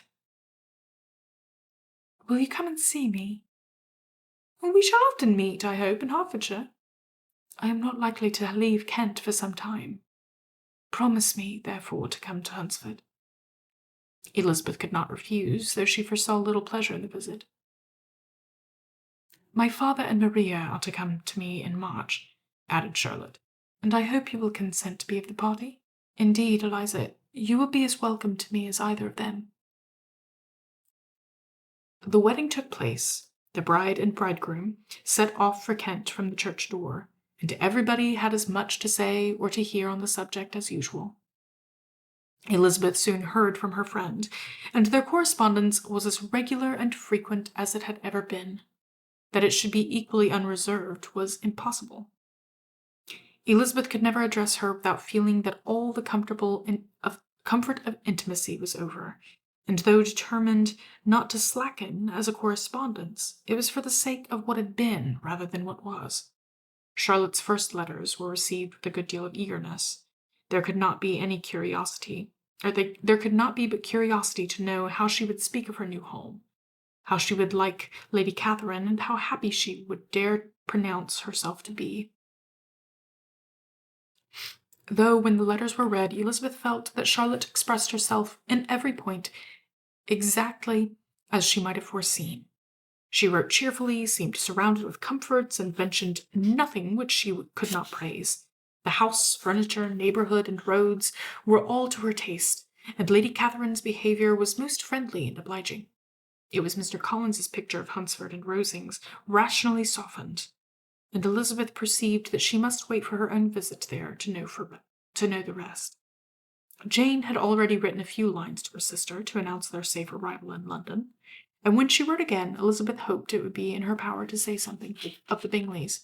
Will you come and see me? We shall often meet, I hope, in Hertfordshire. I am not likely to leave Kent for some time. Promise me, therefore, to come to Hunsford. Elizabeth could not refuse, though she foresaw little pleasure in the visit. My father and Maria are to come to me in March, added Charlotte, and I hope you will consent to be of the party. Indeed, Eliza, you will be as welcome to me as either of them. The wedding took place. The bride and bridegroom set off for Kent from the church door, and everybody had as much to say or to hear on the subject as usual. Elizabeth soon heard from her friend, and their correspondence was as regular and frequent as it had ever been. That it should be equally unreserved was impossible. Elizabeth could never address her without feeling that all the comfort of intimacy was over, and though determined not to slacken as a correspondence, it was for the sake of what had been rather than what was. Charlotte's first letters were received with a good deal of eagerness. There could not be any curiosity, there could not be but curiosity to know how she would speak of her new home, how she would like Lady Catherine, and how happy she would dare pronounce herself to be. Though, when the letters were read, Elizabeth felt that Charlotte expressed herself in every point exactly as she might have foreseen. She wrote cheerfully, seemed surrounded with comforts, and mentioned nothing which she could not praise. The house, furniture, neighbourhood, and roads were all to her taste, and Lady Catherine's behaviour was most friendly and obliging. It was Mr. Collins's picture of Hunsford and Rosings, rationally softened, and Elizabeth perceived that she must wait for her own visit there to know the rest. Jane had already written a few lines to her sister to announce their safe arrival in London, and when she wrote again, Elizabeth hoped it would be in her power to say something of the Bingleys.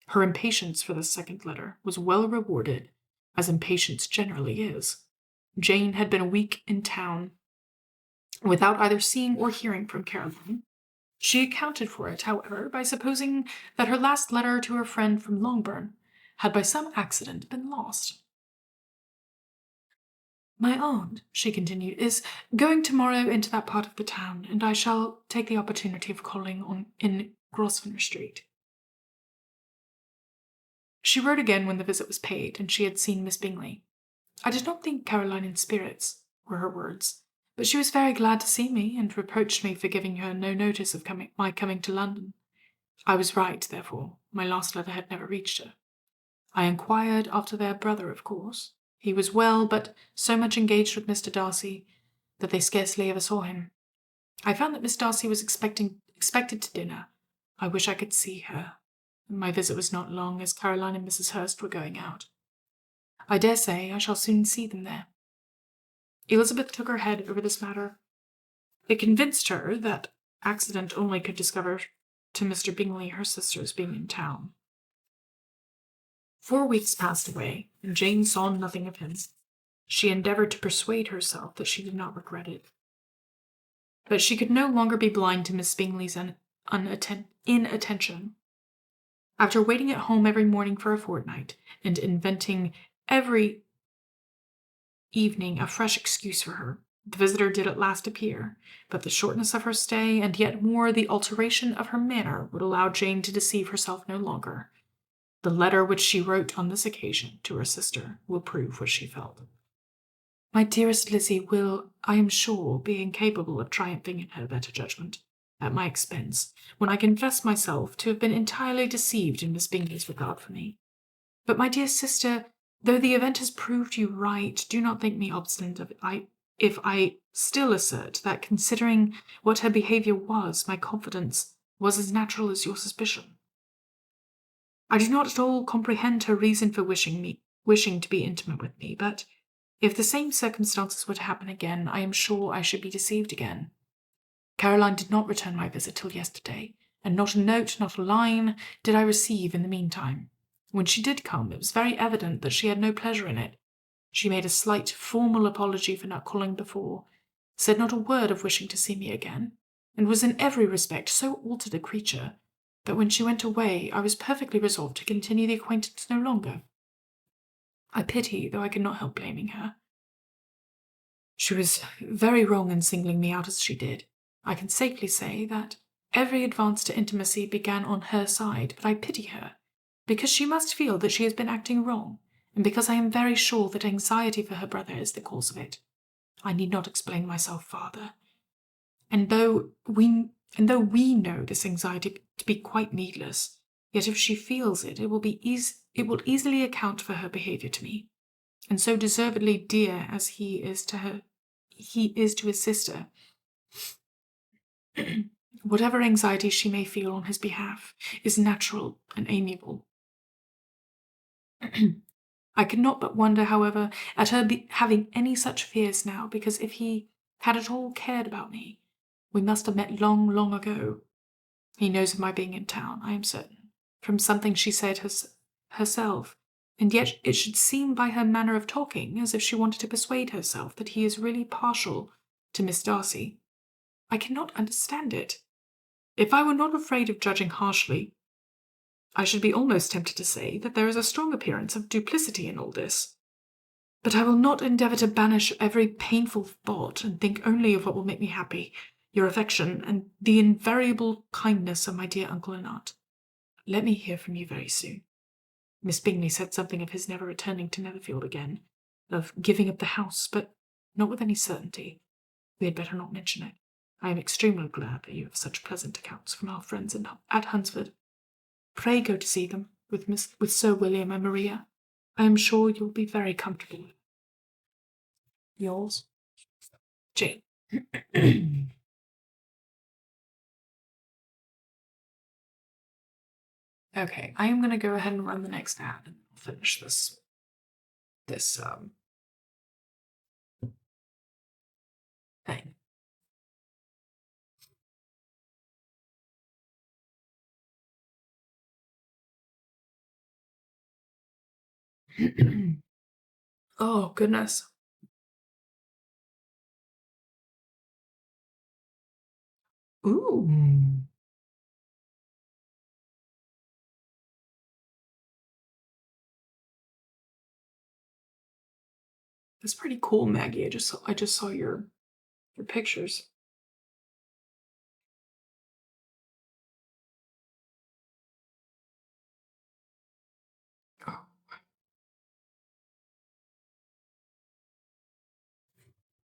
Her impatience for this second letter was well rewarded, as impatience generally is. Jane had been a week in town without either seeing or hearing from Caroline. She accounted for it, however, by supposing that her last letter to her friend from Longbourn had by some accident been lost. My aunt, she continued, is going tomorrow into that part of the town, and I shall take the opportunity of calling in Grosvenor Street. She wrote again when the visit was paid, and she had seen Miss Bingley. I did not think Caroline in spirits, were her words, but she was very glad to see me, and reproached me for giving her no notice of my coming to London. I was right, therefore. My last letter had never reached her. I inquired after their brother, of course. He was well, but so much engaged with Mr. Darcy that they scarcely ever saw him. I found that Miss Darcy was expected to dinner. I wish I could see her. My visit was not long, as Caroline and Mrs. Hurst were going out. I dare say I shall soon see them there. Elizabeth took her head over this matter. It convinced her that accident only could discover to Mr. Bingley her sister's being in town. 4 weeks passed away, and Jane saw nothing of him. She endeavored to persuade herself that she did not regret it. But she could no longer be blind to Miss Bingley's inattention. After waiting at home every morning for a fortnight, and inventing every evening a fresh excuse for her, the visitor did at last appear, but the shortness of her stay, and yet more the alteration of her manner, would allow Jane to deceive herself no longer. The letter which she wrote on this occasion to her sister will prove what she felt. My dearest Lizzie will, I am sure, be incapable of triumphing in her better judgment, at my expense, when I confess myself to have been entirely deceived in Miss Bingley's regard for me. But, my dear sister, though the event has proved you right, do not think me obstinate if I still assert that, considering what her behaviour was, my confidence was as natural as your suspicion. I do not at all comprehend her reason for wishing to be intimate with me, but if the same circumstances were to happen again, I am sure I should be deceived again. Caroline did not return my visit till yesterday, and not a note, not a line, did I receive in the meantime. When she did come, it was very evident that she had no pleasure in it. She made a slight, formal apology for not calling before, said not a word of wishing to see me again, and was in every respect so altered a creature that when she went away I was perfectly resolved to continue the acquaintance no longer. I pity, though I cannot help blaming her. She was very wrong in singling me out as she did. I can safely say that every advance to intimacy began on her side, but I pity her, because she must feel that she has been acting wrong, and because I am very sure that anxiety for her brother is the cause of it. I need not explain myself farther. And though we know this anxiety to be quite needless, yet if she feels it, it will easily account for her behaviour to me. And so deservedly dear as he is to his sister, whatever anxiety she may feel on his behalf is natural and amiable. I cannot but wonder, however, at her having any such fears now, because if he had at all cared about me, we must have met long, long ago. He knows of my being in town, I am certain, from something she said herself, and yet it should seem by her manner of talking as if she wanted to persuade herself that he is really partial to Miss Darcy. I cannot understand it. If I were not afraid of judging harshly, I should be almost tempted to say that there is a strong appearance of duplicity in all this. But I will not endeavour to banish every painful thought, and think only of what will make me happy, your affection, and the invariable kindness of my dear uncle and aunt. Let me hear from you very soon. Miss Bingley said something of his never returning to Netherfield again, of giving up the house, but not with any certainty. We had better not mention it. I am extremely glad that you have such pleasant accounts from our friends at Hunsford. Pray go to see them with Sir William and Maria. I am sure you will be very comfortable. Yours, Jane. Okay, I am going to go ahead and run the next ad and finish this thing. Oh, goodness. Ooh. That's pretty cool, Maggie. I just saw your pictures. Oh,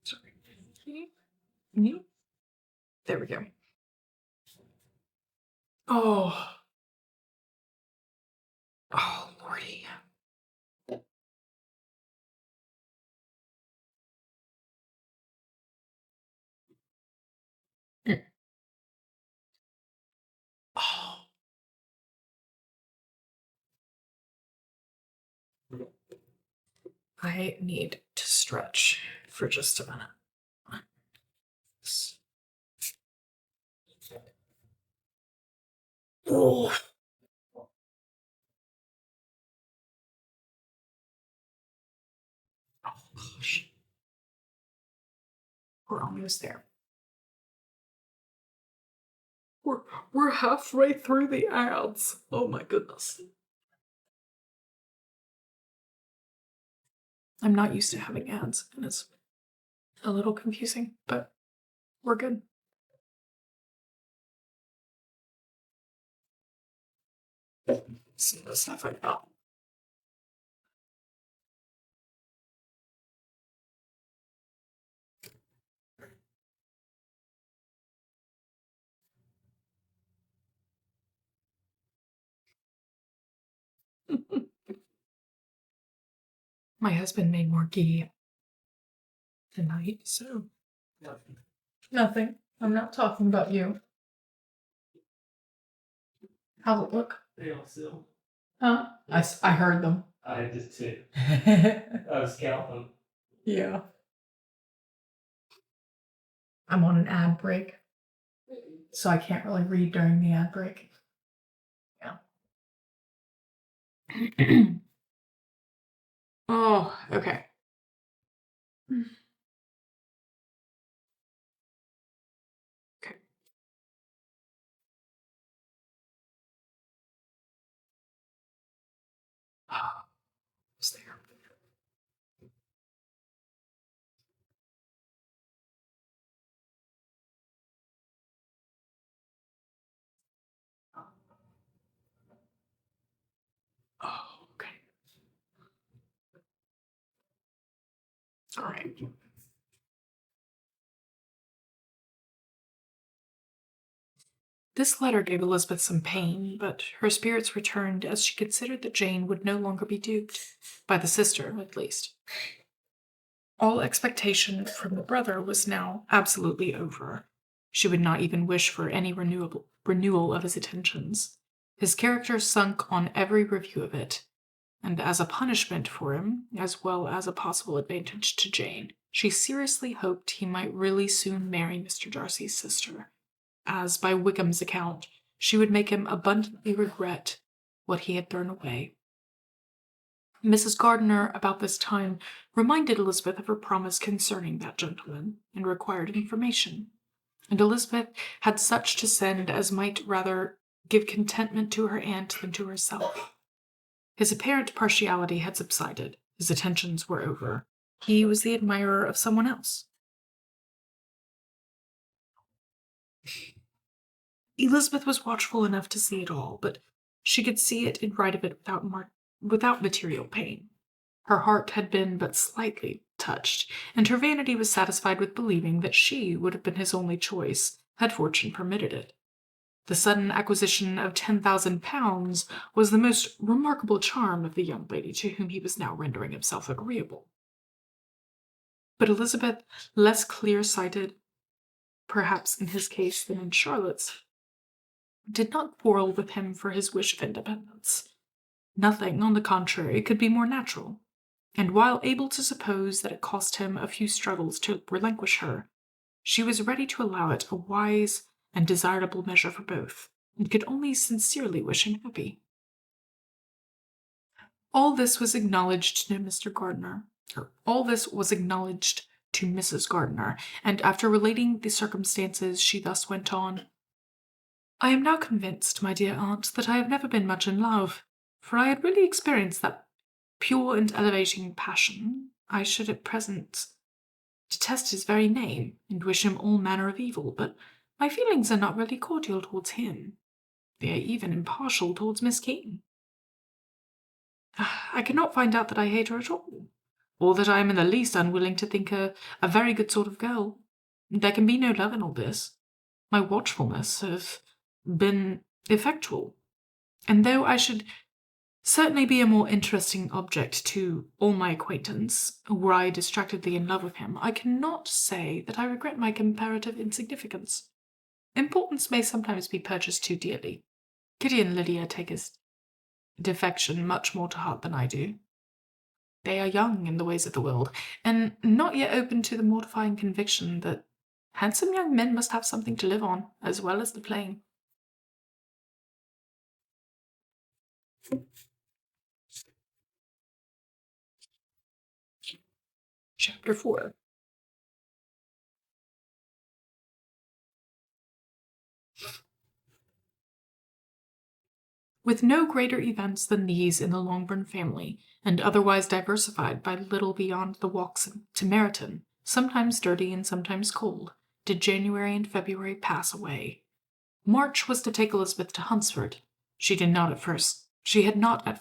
sorry. Me? There we go. Oh. Oh, Lordy. I need to stretch for just a minute. Oh, gosh. We're almost there. We're, we're halfway through the ads. Oh my goodness. I'm not used to having ads, and it's a little confusing, but we're good. Some of the stuff I got. My husband made more ghee tonight, so. Nothing. I'm not talking about you. How's it look? They all still. Huh? I heard them. I did too. I was counting. Yeah. I'm on an ad break, so I can't really read during the ad break. Yeah. Oh, okay. Okay. It's there. Oh, okay. All right. This letter gave Elizabeth some pain, but her spirits returned as she considered that Jane would no longer be duped, by the sister at least. All expectation from the brother was now absolutely over. She would not even wish for any renewal of his attentions. His character sunk on every review of it, and as a punishment for him, as well as a possible advantage to Jane, she seriously hoped he might really soon marry Mr. Darcy's sister, as, by Wickham's account, she would make him abundantly regret what he had thrown away. Mrs. Gardiner, about this time, reminded Elizabeth of her promise concerning that gentleman, and required information. And Elizabeth had such to send as might rather give contentment to her aunt than to herself. His apparent partiality had subsided. His attentions were over. He was the admirer of someone else. Elizabeth was watchful enough to see it all, but she could see it and write of it without material pain. Her heart had been but slightly touched, and her vanity was satisfied with believing that she would have been his only choice, had fortune permitted it. The sudden acquisition of £10,000 was the most remarkable charm of the young lady to whom he was now rendering himself agreeable. But Elizabeth, less clear-sighted, perhaps in his case than in Charlotte's, did not quarrel with him for his wish of independence. Nothing, on the contrary, could be more natural, and while able to suppose that it cost him a few struggles to relinquish her, she was ready to allow it a wise and desirable measure for both, and could only sincerely wish him happy. All this was acknowledged to Mr. Gardiner, or all this was acknowledged to Mrs. Gardiner, and after relating the circumstances, she thus went on. I am now convinced, my dear aunt, that I have never been much in love, for I had really experienced that pure and elevating passion. I should at present detest his very name, and wish him all manner of evil, but my feelings are not really cordial towards him. They are even impartial towards Miss Keene. I cannot find out that I hate her at all, or that I am in the least unwilling to think her a very good sort of girl. There can be no love in all this. My watchfulness has been effectual, and though I should certainly be a more interesting object to all my acquaintance, were I distractedly in love with him, I cannot say that I regret my comparative insignificance. Importance may sometimes be purchased too dearly. Kitty and Lydia take his defection much more to heart than I do. They are young in the ways of the world, and not yet open to the mortifying conviction that handsome young men must have something to live on, as well as the plain. Chapter 4. With no greater events than these in the Longbourn family, and otherwise diversified by little beyond the walks to Meryton, sometimes dirty and sometimes cold, did January and February pass away. March was to take Elizabeth to Hunsford. She had not at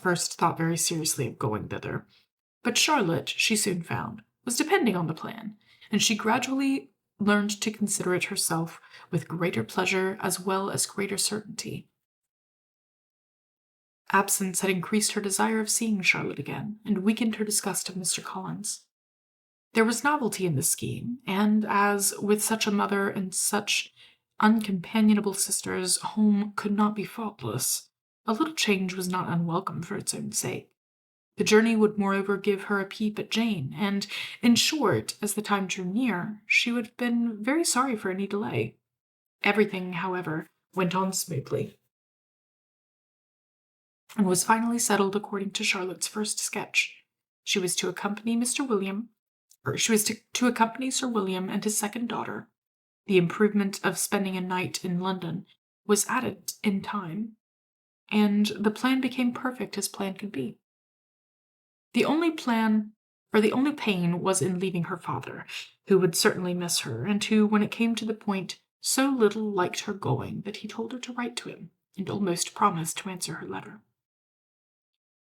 first thought very seriously of going thither, but Charlotte, she soon found, was depending on the plan, and she gradually learned to consider it herself with greater pleasure as well as greater certainty. Absence had increased her desire of seeing Charlotte again, and weakened her disgust of Mr. Collins. There was novelty in the scheme, and as, with such a mother and such uncompanionable sisters, home could not be faultless, a little change was not unwelcome for its own sake. The journey would moreover give her a peep at Jane, and, in short, as the time drew near, she would have been very sorry for any delay. Everything, however, went on smoothly, and was finally settled according to Charlotte's first sketch. She was to accompany to accompany Sir William and his second daughter. The improvement of spending a night in London was added in time, and the plan became perfect as plan could be. The only pain was in leaving her father, who would certainly miss her, and who, when it came to the point, so little liked her going that he told her to write to him, and almost promised to answer her letter.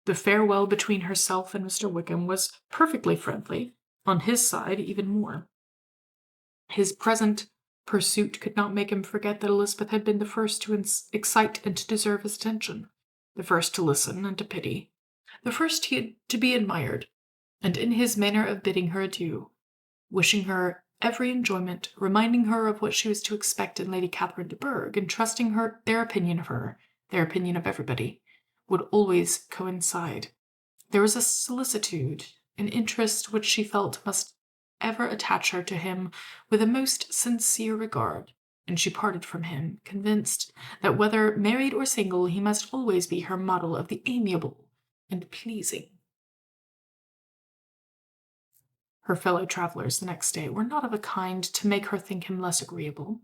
The farewell between herself and Mr. Wickham was perfectly friendly, on his side even more. His present pursuit could not make him forget that Elizabeth had been the first to excite and to deserve his attention, the first to listen and to pity, the first to be admired, and in his manner of bidding her adieu, wishing her every enjoyment, reminding her of what she was to expect in Lady Catherine de Bourgh, and trusting their opinion of her, their opinion of everybody, would always coincide. There was a solicitude, an interest which she felt must ever attach her to him with a most sincere regard, and she parted from him, convinced that whether married or single he must always be her model of the amiable and pleasing. Her fellow travellers the next day were not of a kind to make her think him less agreeable.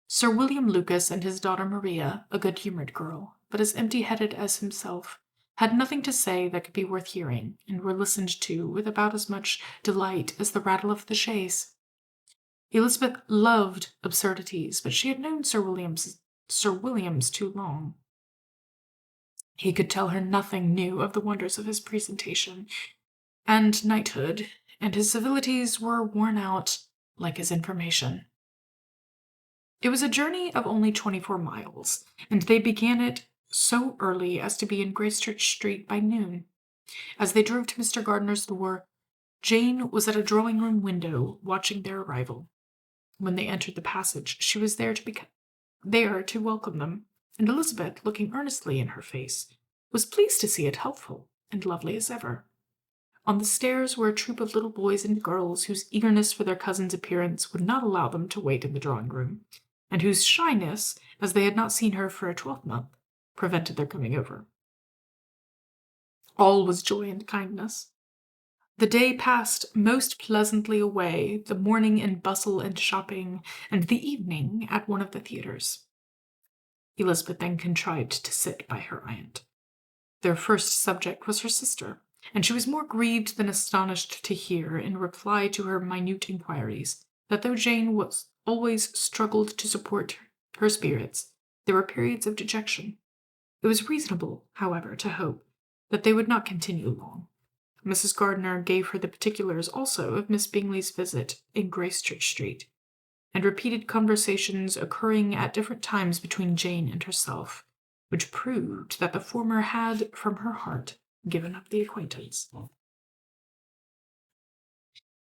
Sir William Lucas and his daughter Maria, a good-humoured girl, but as empty-headed as himself, had nothing to say that could be worth hearing, and were listened to with about as much delight as the rattle of the chaise. Elizabeth loved absurdities, but she had known Sir William's too long. He could tell her nothing new of the wonders of his presentation and knighthood, and his civilities were worn out like his information. It was a journey of only 24 miles, and they began it so early as to be in Gracechurch Street by noon. As they drove to Mr. Gardiner's door, Jane was at a drawing-room window watching their arrival. When they entered the passage, she was there to welcome them, and Elizabeth, looking earnestly in her face, was pleased to see it healthful and lovely as ever. On the stairs were a troop of little boys and girls whose eagerness for their cousin's appearance would not allow them to wait in the drawing-room, and whose shyness, as they had not seen her for a 12-month, prevented their coming over. All was joy and kindness. The day passed most pleasantly away, the morning in bustle and shopping, and the evening at one of the theatres. Elizabeth then contrived to sit by her aunt. Their first subject was her sister, and she was more grieved than astonished to hear, in reply to her minute inquiries, that though Jane was always struggled to support her spirits, there were periods of dejection. It was reasonable, however, to hope that they would not continue long. Mrs. Gardiner gave her the particulars also of Miss Bingley's visit in Gracechurch Street, and repeated conversations occurring at different times between Jane and herself, which proved that the former had, from her heart, given up the acquaintance.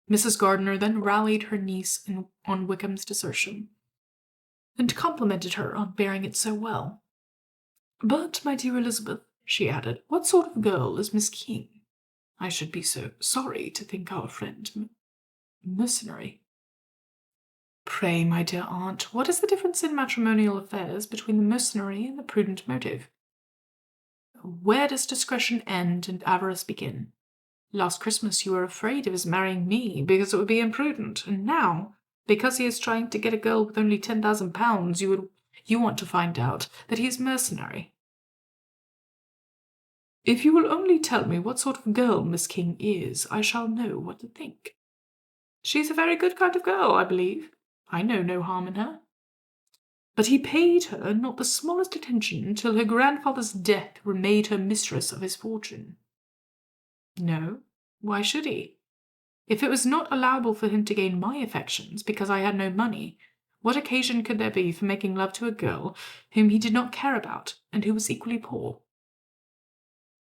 Mrs. Gardiner then rallied her niece on Wickham's desertion, and complimented her on bearing it so well. "But, my dear Elizabeth," she added, "what sort of girl is Miss King?" I should be so sorry to think our friend mercenary. Pray, my dear aunt, what is the difference in matrimonial affairs between the mercenary and the prudent motive? Where does discretion end and avarice begin? Last Christmas you were afraid of his marrying me because it would be imprudent, and now, because he is trying to get a girl with only £10,000, you want to find out that he is mercenary. If you will only tell me what sort of girl Miss King is, I shall know what to think. She is a very good kind of girl, I believe. I know no harm in her. But he paid her not the smallest attention till her grandfather's death made her mistress of his fortune. No, why should he? If it was not allowable for him to gain my affections because I had no money, what occasion could there be for making love to a girl whom he did not care about and who was equally poor?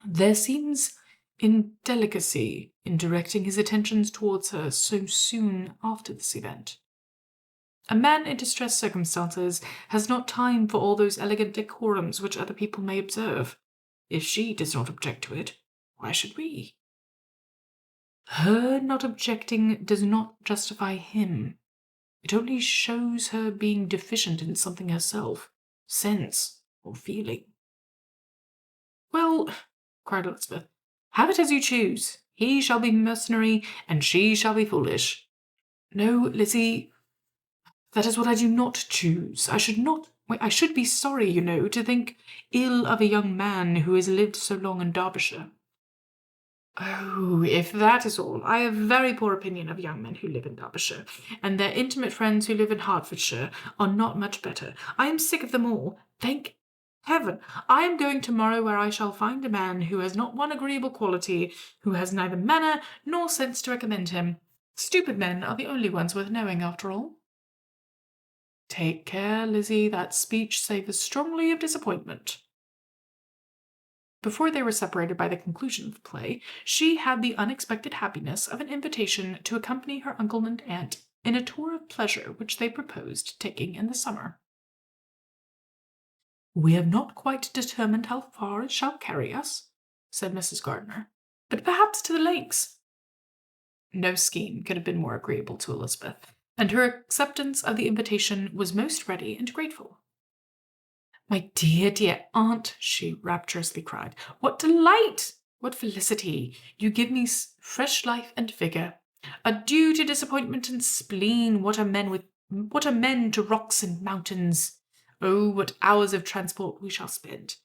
There seems indelicacy in directing his attentions towards her so soon after this event. A man in distressed circumstances has not time for all those elegant decorums which other people may observe. If she does not object to it, why should we? Her not objecting does not justify him. It only shows her being deficient in something herself, sense or feeling. Well, cried Elizabeth, have it as you choose. He shall be mercenary, and she shall be foolish. No, Lizzie, that is what I do not choose. I should be sorry, you know, to think ill of a young man who has lived so long in Derbyshire. Oh, if that is all, I have a very poor opinion of young men who live in Derbyshire, and their intimate friends who live in Hertfordshire are not much better. I am sick of them all. Thank heaven! I am going tomorrow where I shall find a man who has not one agreeable quality, who has neither manner nor sense to recommend him. Stupid men are the only ones worth knowing, after all. Take care, Lizzie, that speech savours strongly of disappointment. Before they were separated by the conclusion of the play, she had the unexpected happiness of an invitation to accompany her uncle and aunt in a tour of pleasure which they proposed taking in the summer. We have not quite determined how far it shall carry us, said Mrs. Gardiner, but perhaps to the lakes. No scheme could have been more agreeable to Elizabeth, and her acceptance of the invitation was most ready and grateful. My dear, dear aunt, she rapturously cried, what delight! What felicity! You give me fresh life and vigour. Adieu to disappointment and spleen. What are men to rocks and mountains? Oh, what hours of transport we shall spend!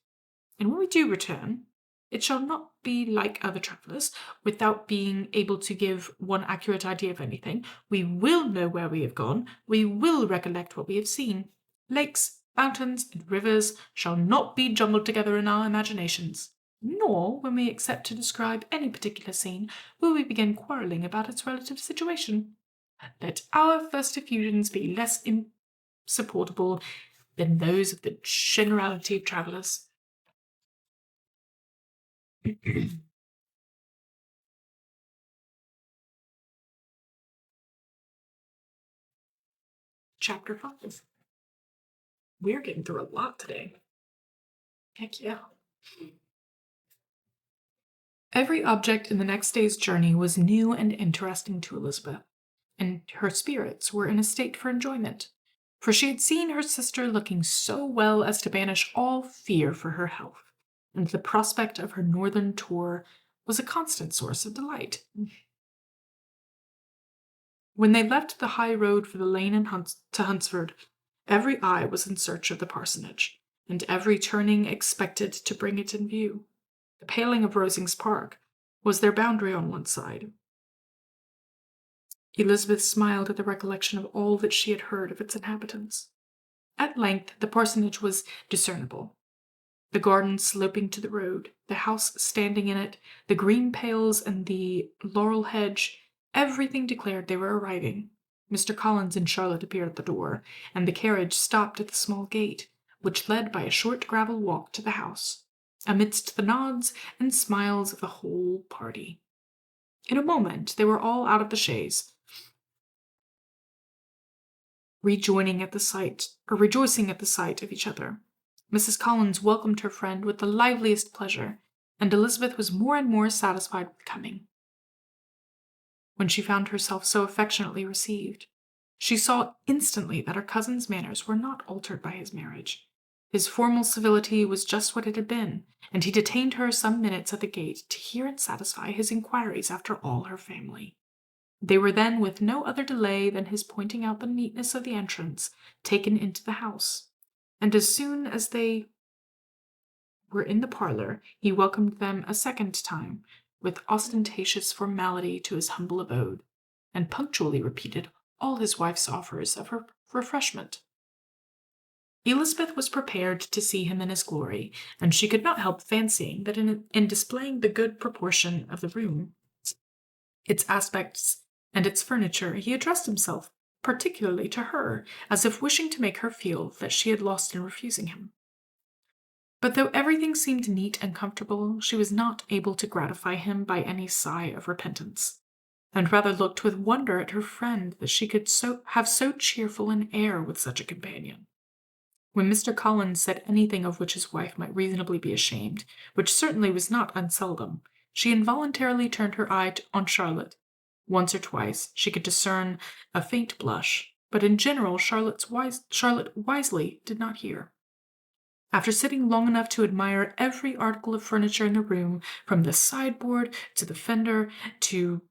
And when we do return, it shall not be like other travellers, without being able to give one accurate idea of anything. We will know where we have gone. We will recollect what we have seen. Lakes, mountains, and rivers shall not be jumbled together in our imaginations. Nor, when we accept to describe any particular scene, will we begin quarrelling about its relative situation. Let our first effusions be less insupportable than those of the generality of travellers. Chapter 5. We're getting through a lot today. Heck yeah. Every object in the next day's journey was new and interesting to Elizabeth, and her spirits were in a state for enjoyment, for she had seen her sister looking so well as to banish all fear for her health, and the prospect of her northern tour was a constant source of delight. When they left the high road for the lane to Hunsford, every eye was in search of the parsonage, and every turning expected to bring it in view. The paling of Rosings Park was their boundary on one side. Elizabeth smiled at the recollection of all that she had heard of its inhabitants. At length the parsonage was discernible. The garden sloping to the road, the house standing in it, the green pales and the laurel hedge, everything declared they were arriving. Mr. Collins and Charlotte appeared at the door, and the carriage stopped at the small gate, which led by a short gravel walk to the house, amidst the nods and smiles of the whole party. In a moment they were all out of the chaise, rejoicing at the sight of each other. Mrs. Collins welcomed her friend with the liveliest pleasure, and Elizabeth was more and more satisfied with coming. When she found herself so affectionately received, she saw instantly that her cousin's manners were not altered by his marriage. His formal civility was just what it had been, and he detained her some minutes at the gate to hear and satisfy his inquiries after all her family. They were then, with no other delay than his pointing out the neatness of the entrance, taken into the house, and as soon as they were in the parlor, he welcomed them a second time, with ostentatious formality to his humble abode, and punctually repeated all his wife's offers of her refreshment. Elizabeth was prepared to see him in his glory, and she could not help fancying that in displaying the good proportion of the room, its aspects, and its furniture, he addressed himself particularly to her, as if wishing to make her feel that she had lost in refusing him. But though everything seemed neat and comfortable, she was not able to gratify him by any sigh of repentance, and rather looked with wonder at her friend that she could have so cheerful an air with such a companion. When Mr. Collins said anything of which his wife might reasonably be ashamed, which certainly was not unseldom, she involuntarily turned her eye on Charlotte. Once or twice she could discern a faint blush, but in general Charlotte wisely did not hear. After sitting long enough to admire every article of furniture in the room, from the sideboard to the fender, to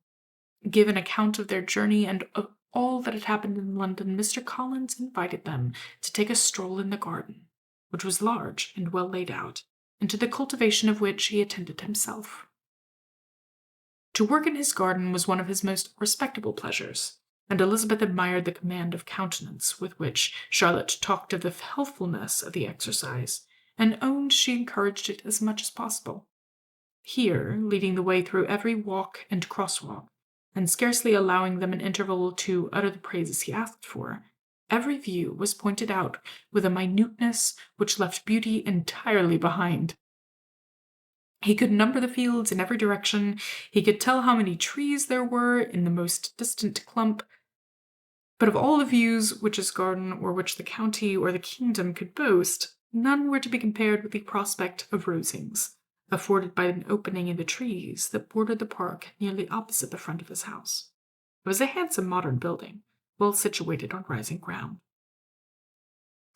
give an account of their journey and of all that had happened in London, Mr. Collins invited them to take a stroll in the garden, which was large and well laid out, and to the cultivation of which he attended himself. To work in his garden was one of his most respectable pleasures, and Elizabeth admired the command of countenance with which Charlotte talked of the healthfulness of the exercise, and owned she encouraged it as much as possible. Here, leading the way through every walk and crosswalk, and scarcely allowing them an interval to utter the praises he asked for, every view was pointed out with a minuteness which left beauty entirely behind. He could number the fields in every direction, he could tell how many trees there were in the most distant clump, but of all the views which his garden or which the county or the kingdom could boast, none were to be compared with the prospect of Rosings, afforded by an opening in the trees that bordered the park nearly opposite the front of his house. It was a handsome modern building, well situated on rising ground.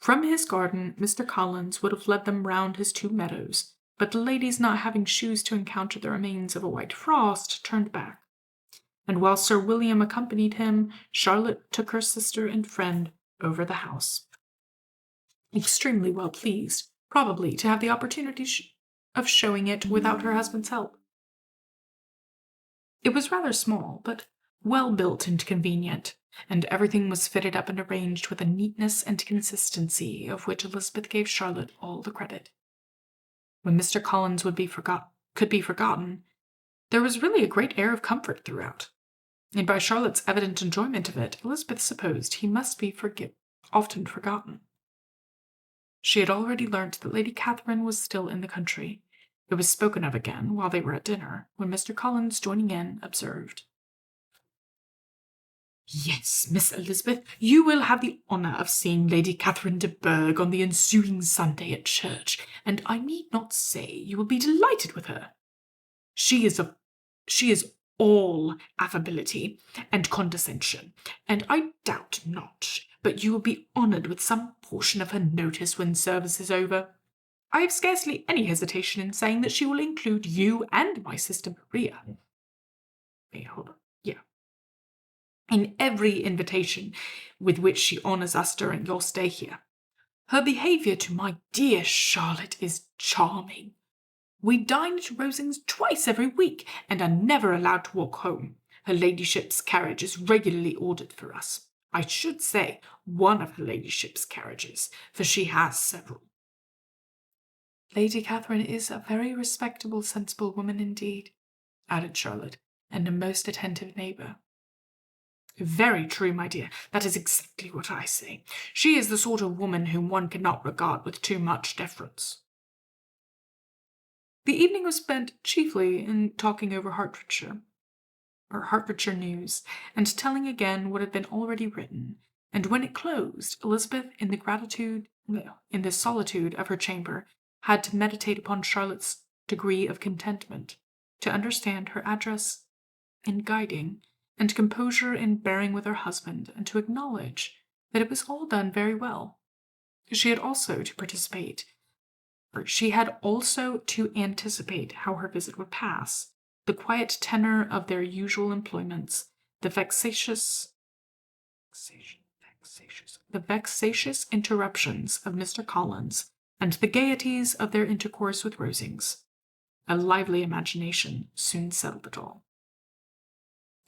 From his garden Mr. Collins would have led them round his 2 meadows, but the ladies, not having shoes to encounter the remains of a white frost, turned back, and while Sir William accompanied him, Charlotte took her sister and friend over the house, extremely well pleased, probably, to have the opportunity of showing it without her husband's help. It was rather small, but well built and convenient, and everything was fitted up and arranged with a neatness and consistency of which Elizabeth gave Charlotte all the credit. When Mr. Collins could be forgotten, there was really a great air of comfort throughout, and by Charlotte's evident enjoyment of it, Elizabeth supposed he must be often forgotten. She had already learnt that Lady Catherine was still in the country. It was spoken of again while they were at dinner, when Mr. Collins, joining in, observed, "Yes, Miss Elizabeth, you will have the honour of seeing Lady Catherine de Bourgh on the ensuing Sunday at church, and I need not say you will be delighted with her. She is all affability and condescension, and I doubt not but you will be honoured with some portion of her notice when service is over. I have scarcely any hesitation in saying that she will include you and my sister Maria. Hold on. Yeah. In every invitation with which she honours us during your stay here. Her behaviour to my dear Charlotte is charming. We dine at Rosings twice every week, and are never allowed to walk home. Her ladyship's carriage is regularly ordered for us. I should say one of her ladyship's carriages, for she has several." "Lady Catherine is a very respectable, sensible woman indeed," added Charlotte, "and a most attentive neighbour." "Very true, my dear. That is exactly what I say. She is the sort of woman whom one cannot regard with too much deference." The evening was spent chiefly in talking over Hertfordshire news, and telling again what had been already written, and when it closed, Elizabeth, in the solitude of her chamber, had to meditate upon Charlotte's degree of contentment, to understand her address in guiding, and composure in bearing with her husband, and to acknowledge that it was all done very well. She had also to anticipate how her visit would pass, the quiet tenor of their usual employments, the vexatious interruptions of Mr. Collins, and the gaieties of their intercourse with Rosings. A lively imagination soon settled it all.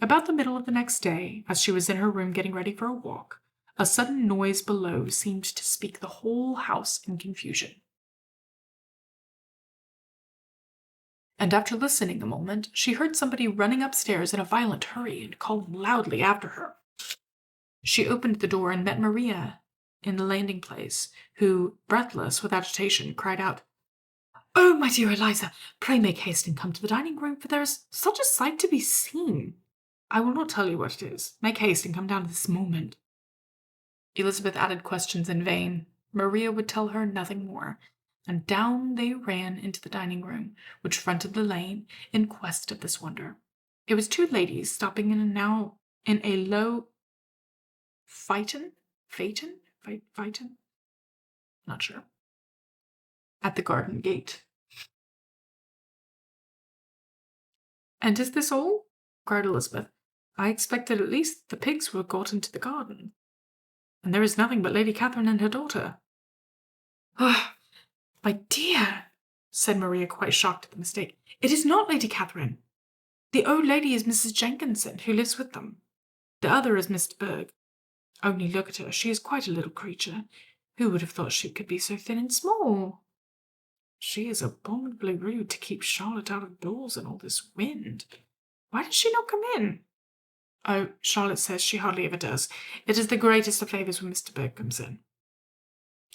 About the middle of the next day, as she was in her room getting ready for a walk, a sudden noise below seemed to speak the whole house in confusion. And after listening a moment, she heard somebody running upstairs in a violent hurry and calling loudly after her. She opened the door and met Maria in the landing place, who, breathless with agitation, cried out, "Oh, my dear Eliza, pray make haste and come to the dining-room, for there is such a sight to be seen." "I will not tell you what it is. Make haste and come down this moment." Elizabeth added questions in vain. Maria would tell her nothing more, and down they ran into the dining-room, which fronted the lane, in quest of this wonder. It was two ladies stopping in a low phaeton, not sure, at the garden gate. "And is this all?" cried Elizabeth. "I expected at least the pigs were got into the garden. And there is nothing but Lady Catherine and her daughter." "Ah, my dear," said Maria, quite shocked at the mistake, "it is not Lady Catherine. The old lady is Mrs. Jenkinson, who lives with them. The other is Mr. Berg. Only look at her, she is quite a little creature. Who would have thought she could be so thin and small? She is abominably rude to keep Charlotte out of doors in all this wind. Why does she not come in?" "Oh, Charlotte says she hardly ever does. It is the greatest of favours when Mr. Berg comes in."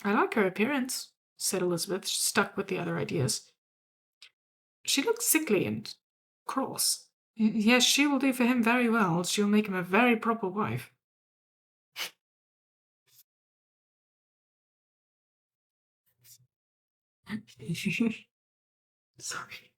"I like her appearance," said Elizabeth, stuck with the other ideas. "She looks sickly and cross. Yes, she will do for him very well. She will make him a very proper wife." Sorry.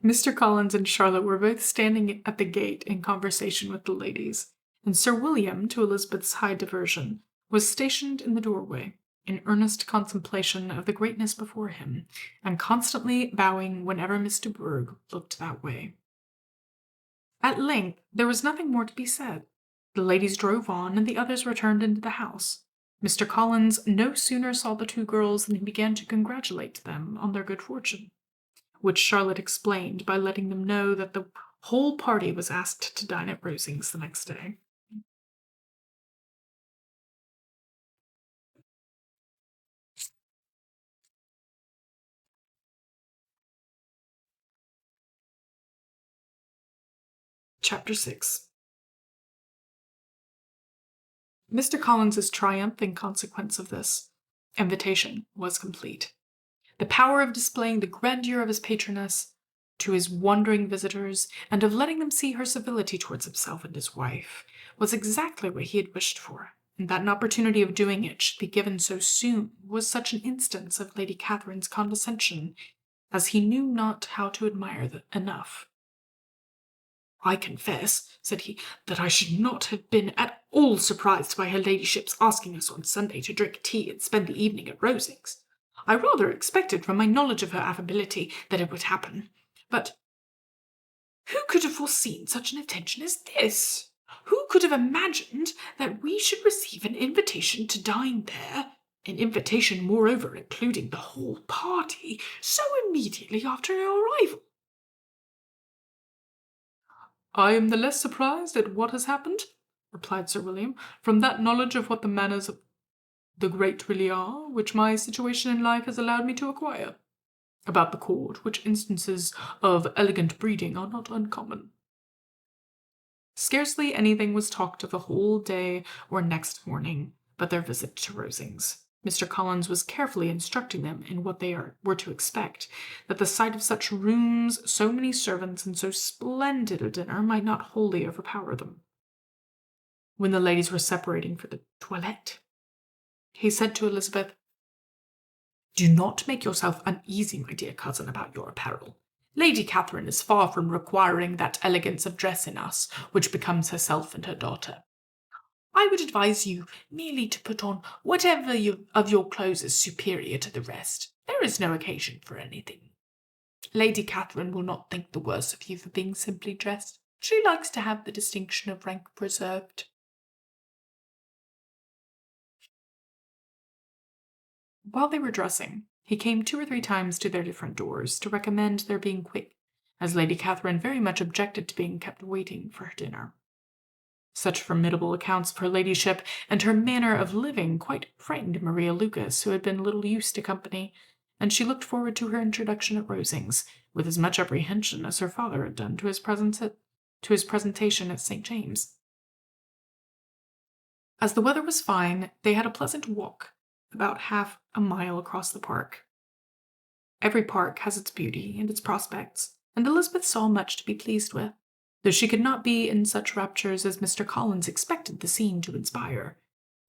Mr. Collins and Charlotte were both standing at the gate in conversation with the ladies, and Sir William, to Elizabeth's high diversion, was stationed in the doorway, in earnest contemplation of the greatness before him, and constantly bowing whenever Mr. Berg looked that way. At length there was nothing more to be said. The ladies drove on, and the others returned into the house. Mr. Collins no sooner saw the two girls than he began to congratulate them on their good fortune, which Charlotte explained by letting them know that the whole party was asked to dine at Rosings the next day. Chapter 6. Mr. Collins's triumph in consequence of this invitation was complete. The power of displaying the grandeur of his patroness to his wondering visitors, and of letting them see her civility towards himself and his wife, was exactly what he had wished for, and that an opportunity of doing it should be given so soon was such an instance of Lady Catherine's condescension as he knew not how to admire enough. "I confess," said he, "that I should not have been at all surprised by her ladyship's asking us on Sunday to drink tea and spend the evening at Rosings. I rather expected, from my knowledge of her affability, that it would happen. But who could have foreseen such an attention as this? Who could have imagined that we should receive an invitation to dine there, an invitation, moreover, including the whole party, so immediately after our arrival?" "I am the less surprised at what has happened," replied Sir William, "from that knowledge of what the manners of the great really are, which my situation in life has allowed me to acquire. About the court, which instances of elegant breeding are not uncommon." Scarcely anything was talked of the whole day or next morning but their visit to Rosings. Mr. Collins was carefully instructing them in what they were to expect, that the sight of such rooms, so many servants, and so splendid a dinner might not wholly overpower them. When the ladies were separating for the toilette, he said to Elizabeth, Do not make yourself uneasy, my dear cousin, about your apparel. Lady Catherine is far from requiring that elegance of dress in us which becomes herself and her daughter. I would advise you merely to put on whatever of your clothes is superior to the rest. There is no occasion for anything. Lady Catherine will not think the worse of you for being simply dressed. She likes to have the distinction of rank preserved. While they were dressing, he came 2 or 3 times to their different doors to recommend their being quick, as Lady Catherine very much objected to being kept waiting for her dinner. Such formidable accounts of her ladyship and her manner of living quite frightened Maria Lucas, who had been little used to company, and she looked forward to her introduction at Rosings with as much apprehension as her father had done to his presentation at St. James. As the weather was fine, they had a pleasant walk, about half a mile across the park. Every park has its beauty and its prospects, and Elizabeth saw much to be pleased with, though she could not be in such raptures as Mr. Collins expected the scene to inspire,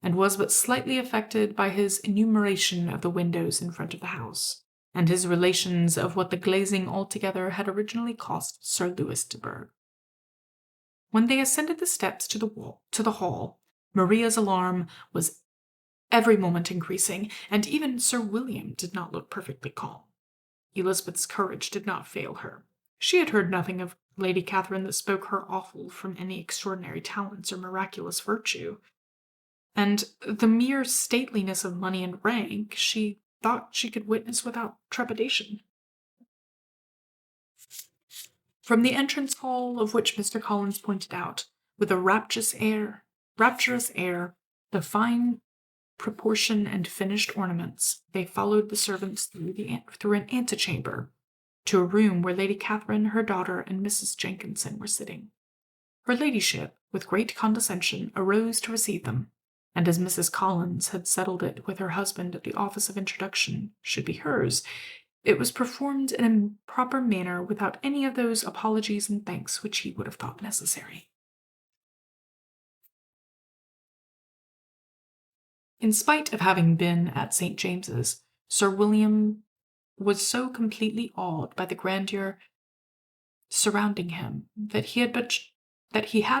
and was but slightly affected by his enumeration of the windows in front of the house, and his relations of what the glazing altogether had originally cost Sir Louis de Bourgh. When they ascended the steps to the hall, Maria's alarm was every moment increasing, and even Sir William did not look perfectly calm. Elizabeth's courage did not fail her. She had heard nothing of Lady Catherine that spoke her awful from any extraordinary talents or miraculous virtue, and the mere stateliness of money and rank she thought she could witness without trepidation. From the entrance hall, of which Mr. Collins pointed out, with a rapturous air, the fine proportion and finished ornaments, they followed the servants through an antechamber to a room where Lady Catherine, her daughter, and Mrs. Jenkinson were sitting. Her ladyship, with great condescension, arose to receive them, and as Mrs. Collins had settled it with her husband that the office of introduction should be hers, it was performed in a proper manner without any of those apologies and thanks which he would have thought necessary. In spite of having been at St. James's, Sir William was so completely awed by the grandeur surrounding him that he had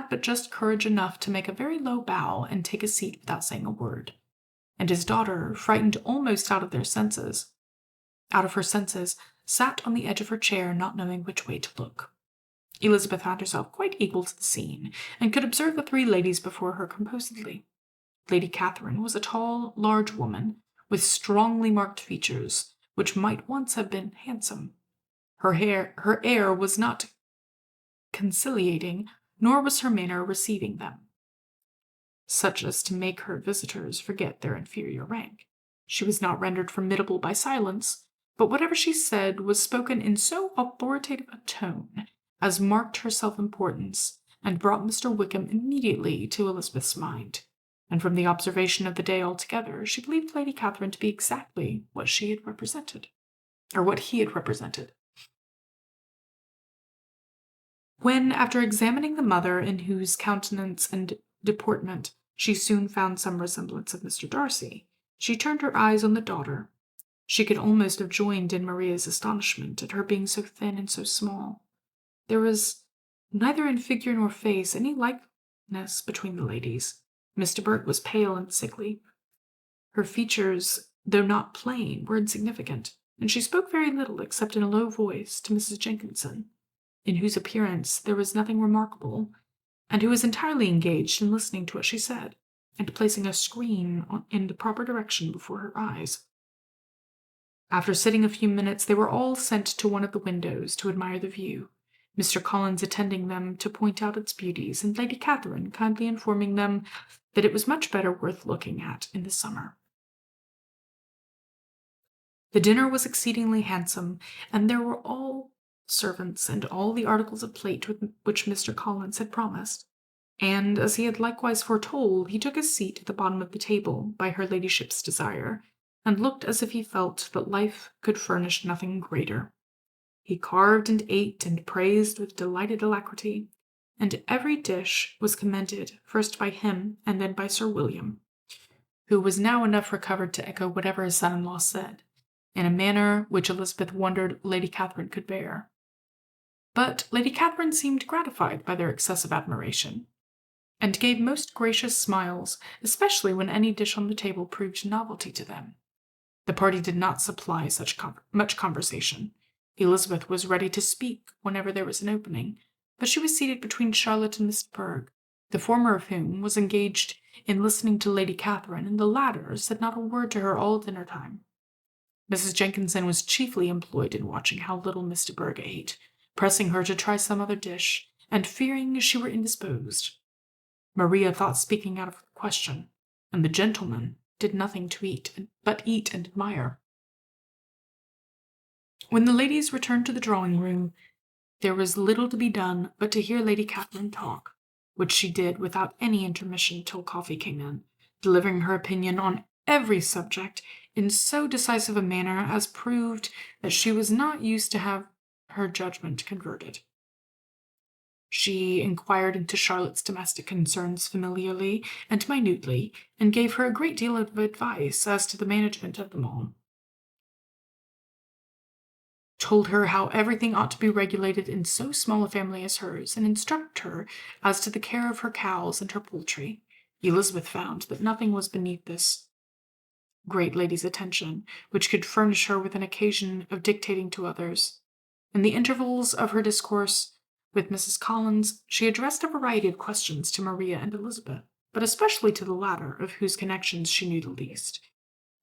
but just courage enough to make a very low bow and take a seat without saying a word, and his daughter, frightened almost out of her senses, sat on the edge of her chair, not knowing which way to look. Elizabeth found herself quite equal to the scene, and could observe the 3 ladies before her composedly. Lady Catherine was a tall, large woman, with strongly marked features, which might once have been handsome. Her air was not conciliating, nor was her manner receiving them, such as to make her visitors forget their inferior rank. She was not rendered formidable by silence, but whatever she said was spoken in so authoritative a tone as marked her self-importance, and brought Mr. Wickham immediately to Elizabeth's mind, and from the observation of the day altogether, she believed Lady Catherine to be exactly what she had represented, or what he had represented. When, after examining the mother, in whose countenance and deportment she soon found some resemblance of Mr. Darcy, she turned her eyes on the daughter, she could almost have joined in Maria's astonishment at her being so thin and so small. There was neither in figure nor face any likeness between the ladies. Miss de Bourgh was pale and sickly. Her features, though not plain, were insignificant, and she spoke very little except in a low voice to Mrs. Jenkinson, in whose appearance there was nothing remarkable, and who was entirely engaged in listening to what she said, and placing a screen in the proper direction before her eyes. After sitting a few minutes, they were all sent to one of the windows to admire the view, Mr. Collins attending them to point out its beauties, and Lady Catherine kindly informing them that it was much better worth looking at in the summer. The dinner was exceedingly handsome, and there were all servants and all the articles of plate which Mr. Collins had promised, and, as he had likewise foretold, he took his seat at the bottom of the table, by her ladyship's desire, and looked as if he felt that life could furnish nothing greater. He carved and ate and praised with delighted alacrity, and every dish was commended first by him and then by Sir William, who was now enough recovered to echo whatever his son-in-law said, in a manner which Elizabeth wondered Lady Catherine could bear. But Lady Catherine seemed gratified by their excessive admiration, and gave most gracious smiles, especially when any dish on the table proved novelty to them. The party did not supply much conversation. Elizabeth was ready to speak whenever there was an opening, but she was seated between Charlotte and Miss Berg, the former of whom was engaged in listening to Lady Catherine, and the latter said not a word to her all dinner time. Mrs. Jenkinson was chiefly employed in watching how little Miss de Bourgh ate, pressing her to try some other dish, and fearing she were indisposed. Maria thought speaking out of the question, and the gentlemen did nothing but eat and admire. When the ladies returned to the drawing-room, there was little to be done but to hear Lady Catherine talk, which she did without any intermission till coffee came in, delivering her opinion on every subject in so decisive a manner as proved that she was not used to have her judgment converted. She inquired into Charlotte's domestic concerns familiarly and minutely, and gave her a great deal of advice as to the management of them all. Told her how everything ought to be regulated in so small a family as hers, and instructed her as to the care of her cows and her poultry. Elizabeth found that nothing was beneath this great lady's attention which could furnish her with an occasion of dictating to others. In the intervals of her discourse with Mrs. Collins, she addressed a variety of questions to Maria and Elizabeth, but especially to the latter, of whose connections she knew the least,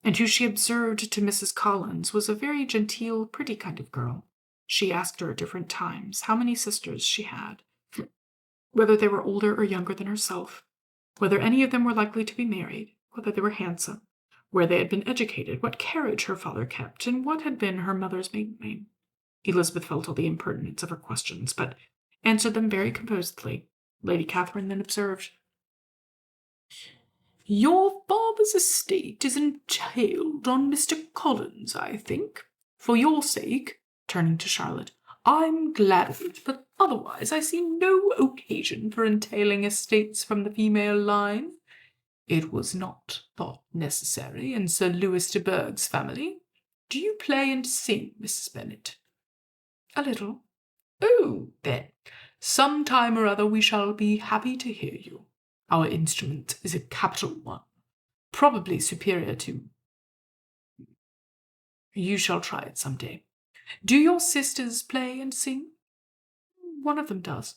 and who she observed to Mrs. Collins was a very genteel, pretty kind of girl. She asked her at different times how many sisters she had, whether they were older or younger than herself, whether any of them were likely to be married, whether they were handsome, where they had been educated, what carriage her father kept, and what had been her mother's maiden name. Elizabeth felt all the impertinence of her questions, but answered them very composedly. Lady Catherine then observed, "Your father's estate is entailed on Mr. Collins, I think. For your sake," turning to Charlotte, "I'm glad of it, but otherwise I see no occasion for entailing estates from the female line. It was not thought necessary in Sir Louis de Bourgh's family. Do you play and sing, Mrs. Bennet?" "A little." "Oh, then, some time or other we shall be happy to hear you. Our instrument is a capital one, probably superior to— You shall try it some day. Do your sisters play and sing?" "One of them does."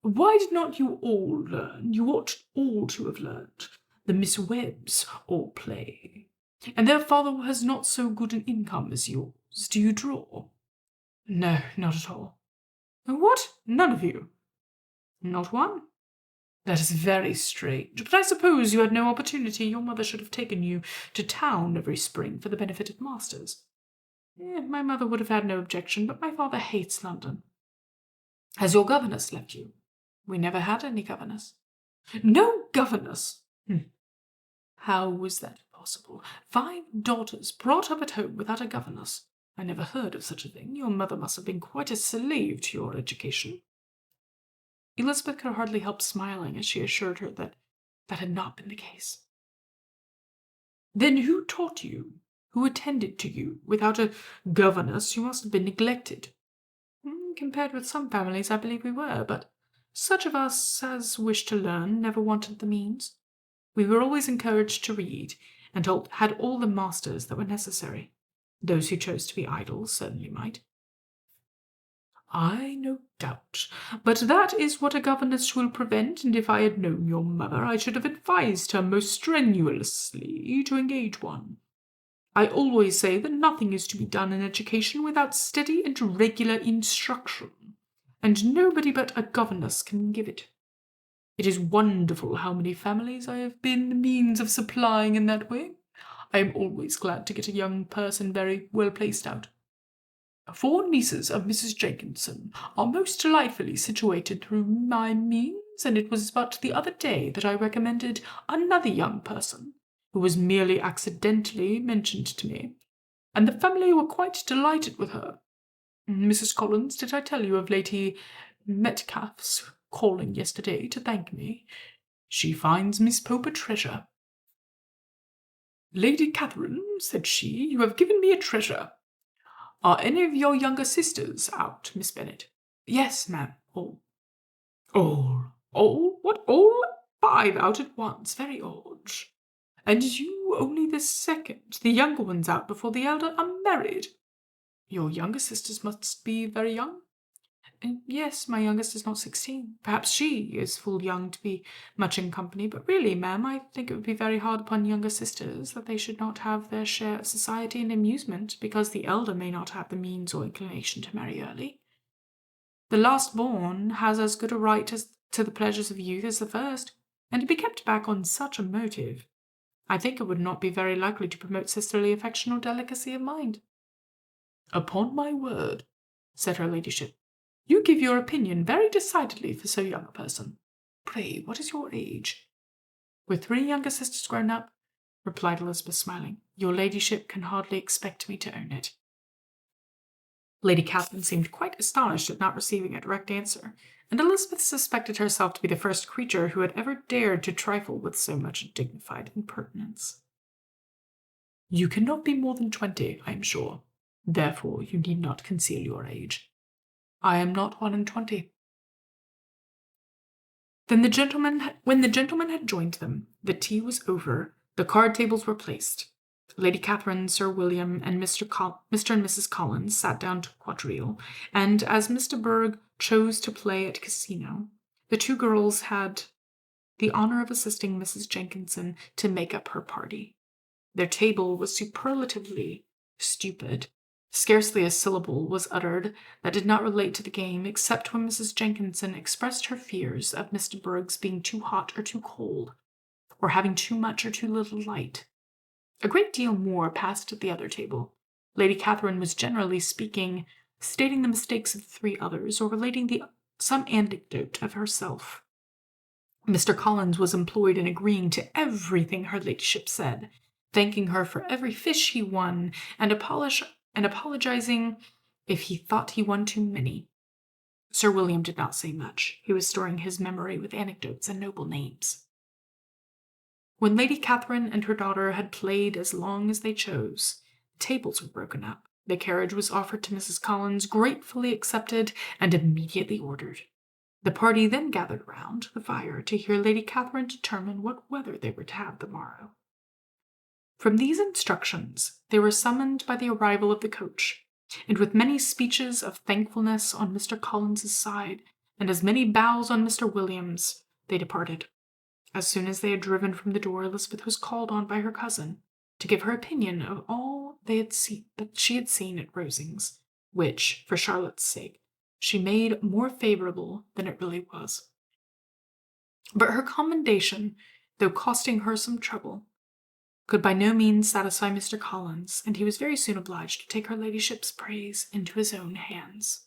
"Why did not you all learn? You ought all to have learned. The Miss Webbs all play, and their father has not so good an income as yours. Do you draw?" "No, not at all." "What? None of you?" "Not one." "That is very strange, but I suppose you had no opportunity. Your mother should have taken you to town every spring for the benefit of masters." My mother would have had no objection, but my father hates London." "Has your governess left you?" "We never had any governess." "No governess? How was that possible? 5 daughters brought up at home without a governess. I never heard of such a thing. Your mother must have been quite a slave to your education." Elizabeth could hardly help smiling as she assured her that that had not been the case. "Then who taught you? Who attended to you? Without a governess, you must have been neglected." "Compared with some families, I believe we were, but such of us as wished to learn never wanted the means. We were always encouraged to read, and had all the masters that were necessary. Those who chose to be idle certainly might." "I no doubt, but that is what a governess will prevent, and if I had known your mother, I should have advised her most strenuously to engage one. I always say that nothing is to be done in education without steady and regular instruction, and nobody but a governess can give it. It is wonderful how many families I have been the means of supplying in that way. I am always glad to get a young person very well placed out. 4 nieces of Mrs. Jenkinson are most delightfully situated through my means, and it was but the other day that I recommended another young person, who was merely accidentally mentioned to me, and the family were quite delighted with her. Mrs. Collins, did I tell you of Lady Metcalfe's calling yesterday to thank me? She finds Miss Pope a treasure." "Lady Catherine," said she, "you have given me a treasure. Are any of your younger sisters out, Miss Bennet?" "Yes, ma'am, all." "All? All? What, all? 5 out at once. Very odd. And you only the second, the younger ones out before the elder are married. Your younger sisters must be very young?" "Yes, my youngest is not 16. Perhaps she is full young to be much in company, but really, ma'am, I think it would be very hard upon younger sisters that they should not have their share of society and amusement, because the elder may not have the means or inclination to marry early. The last born has as good a right as to the pleasures of youth as the first, and to be kept back on such a motive, I think it would not be very likely to promote sisterly affection or delicacy of mind." "Upon my word," said her ladyship, "you give your opinion very decidedly for so young a person. Pray, what is your age?" "With 3 younger sisters grown up," replied Elizabeth, smiling, "your ladyship can hardly expect me to own it." Lady Catherine seemed quite astonished at not receiving a direct answer, and Elizabeth suspected herself to be the first creature who had ever dared to trifle with so much dignified impertinence. "You cannot be more than 20, I am sure. Therefore you need not conceal your age." "I am not 21." When the gentlemen had joined them, the tea was over, the card tables were placed. Lady Catherine, Sir William, and Mr. and Mrs. Collins sat down to quadrille, and as Mr. Berg chose to play at casino, the 2 girls had the honour of assisting Mrs. Jenkinson to make up her party. Their table was superlatively stupid. Scarcely a syllable was uttered that did not relate to the game, except when Mrs. Jenkinson expressed her fears of Mr. Berg's being too hot or too cold, or having too much or too little light. A great deal more passed at the other table. Lady Catherine was generally speaking, stating the mistakes of 3 others, or relating some anecdote of herself. Mr. Collins was employed in agreeing to everything her ladyship said, thanking her for every fish he won, and apologizing if he thought he won too many. Sir William did not say much. He was storing his memory with anecdotes and noble names. When Lady Catherine and her daughter had played as long as they chose, the tables were broken up. The carriage was offered to Mrs. Collins, gratefully accepted, and immediately ordered. The party then gathered round the fire to hear Lady Catherine determine what weather they were to have the morrow. From these instructions they were summoned by the arrival of the coach, and with many speeches of thankfulness on Mr. Collins's side, and as many bows on Mr. William's, they departed. As soon as they had driven from the door, Elizabeth was called on by her cousin to give her opinion of all that she had seen at Rosings, which, for Charlotte's sake, she made more favourable than it really was. But her commendation, though costing her some trouble, could by no means satisfy Mr. Collins, and he was very soon obliged to take her ladyship's praise into his own hands.